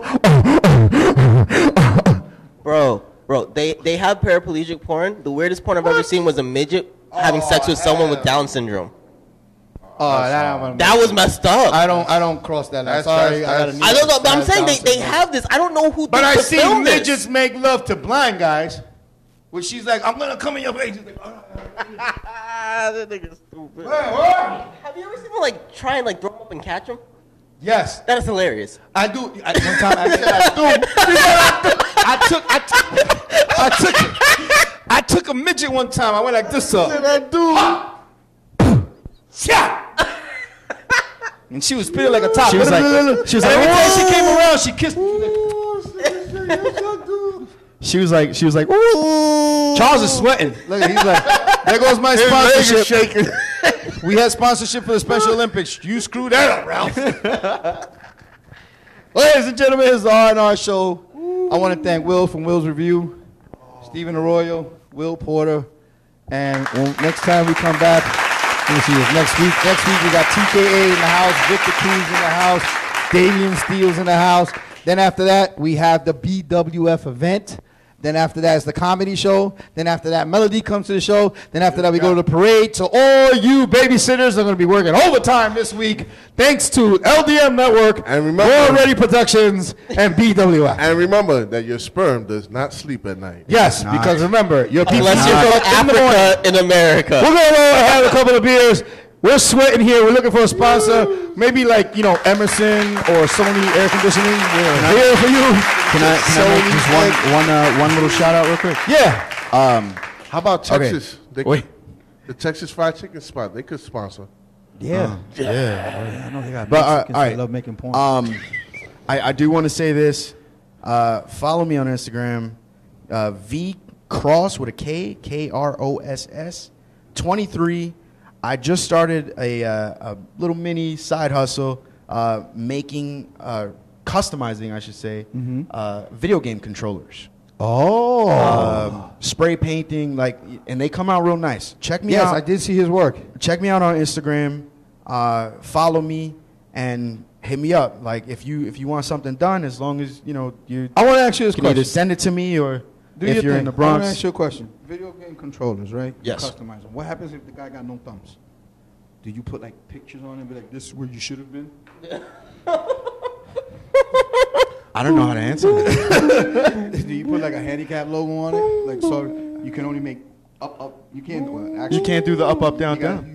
Bro, they have paraplegic porn. The weirdest porn I've ever seen was a midget having sex with someone with Down syndrome. That was messed up. I don't cross that line. Sorry, I don't know. But I'm saying they have this. I don't know who. But I thinks to see film this. midgets make love to blind guys. Where she's like, I'm gonna come in your face. He's like, that nigga's stupid. Have you ever seen him like try and like throw him up and catch him? Yes. That is hilarious. I do. One time I said I took a midget one time. I went like this up. And she was spitting like a top. She was like, every time she came around, she kissed me. She was like, ooh. Charles is sweating. Look, he's like, there goes my sponsorship. We had sponsorship for the Special Olympics. You screwed that up, Ralph. Ladies and gentlemen, it's the R&R show. I want to thank Will from Will's Review, Stephen Arroyo, Will Porter, and next time we come back, let me see this. Next week we got TKA in the house, Victor Cruz in the house, Damian Steele's in the house. Then after that, we have the BWF event. Then after that is the comedy show. Then after that, Melody comes to the show. Then after that, we go to the parade. So all you babysitters are going to be working overtime this week, thanks to LDM Network, and remember, War Ready Productions, and BWF. And remember that your sperm does not sleep at night. Yes, because remember, your people unless you're from Africa in America. We're going to have a couple of beers. We're sweating here. We're looking for a sponsor. Maybe like, Emerson or Sony air conditioning. We're here for you. Can I make just one little shout out real quick? Yeah. How about Texas? Okay. The Texas Fried Chicken spot. They could sponsor. Yeah. Yeah. I know they got But Mexicans all right. that love making porn. I do want to say this. Follow me on Instagram. VCross with a K, KROSS 23. I just started a little mini side hustle, customizing, I should say, video game controllers. Spray painting, and they come out real nice. Check me out. Yes, I did see his work. Check me out on Instagram. Follow me and hit me up. Like if you want something done, as long as you. I want to ask you this can question. either send it to me or Do if you're in the Bronx. I want to ask you a question. Video game controllers, right? Yes. You customize them. What happens if the guy got no thumbs? Do you put pictures on it and be like, this is where you should have been? I don't know how to answer that. Do you put a handicap logo on it? So you can only make up. You can't do it. You can't do the up, down, down.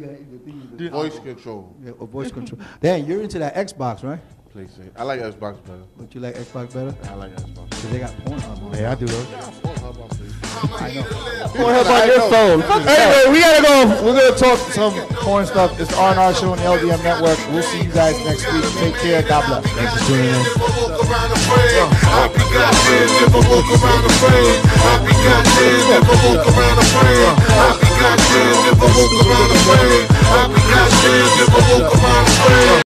Voice control. Yeah, voice control. Dan, you're into that Xbox, right? PlayStation. I like Xbox better. But you like Xbox better? I like Xbox. Because they got Pornhub on it. Yeah, I do those. I know. Pornhub on your phone. Anyway, we gotta go. We're gonna talk some porn stuff. It's the R&R show on the LDM Network. We'll see you guys next week. Take care. God bless. Thanks for tuning in.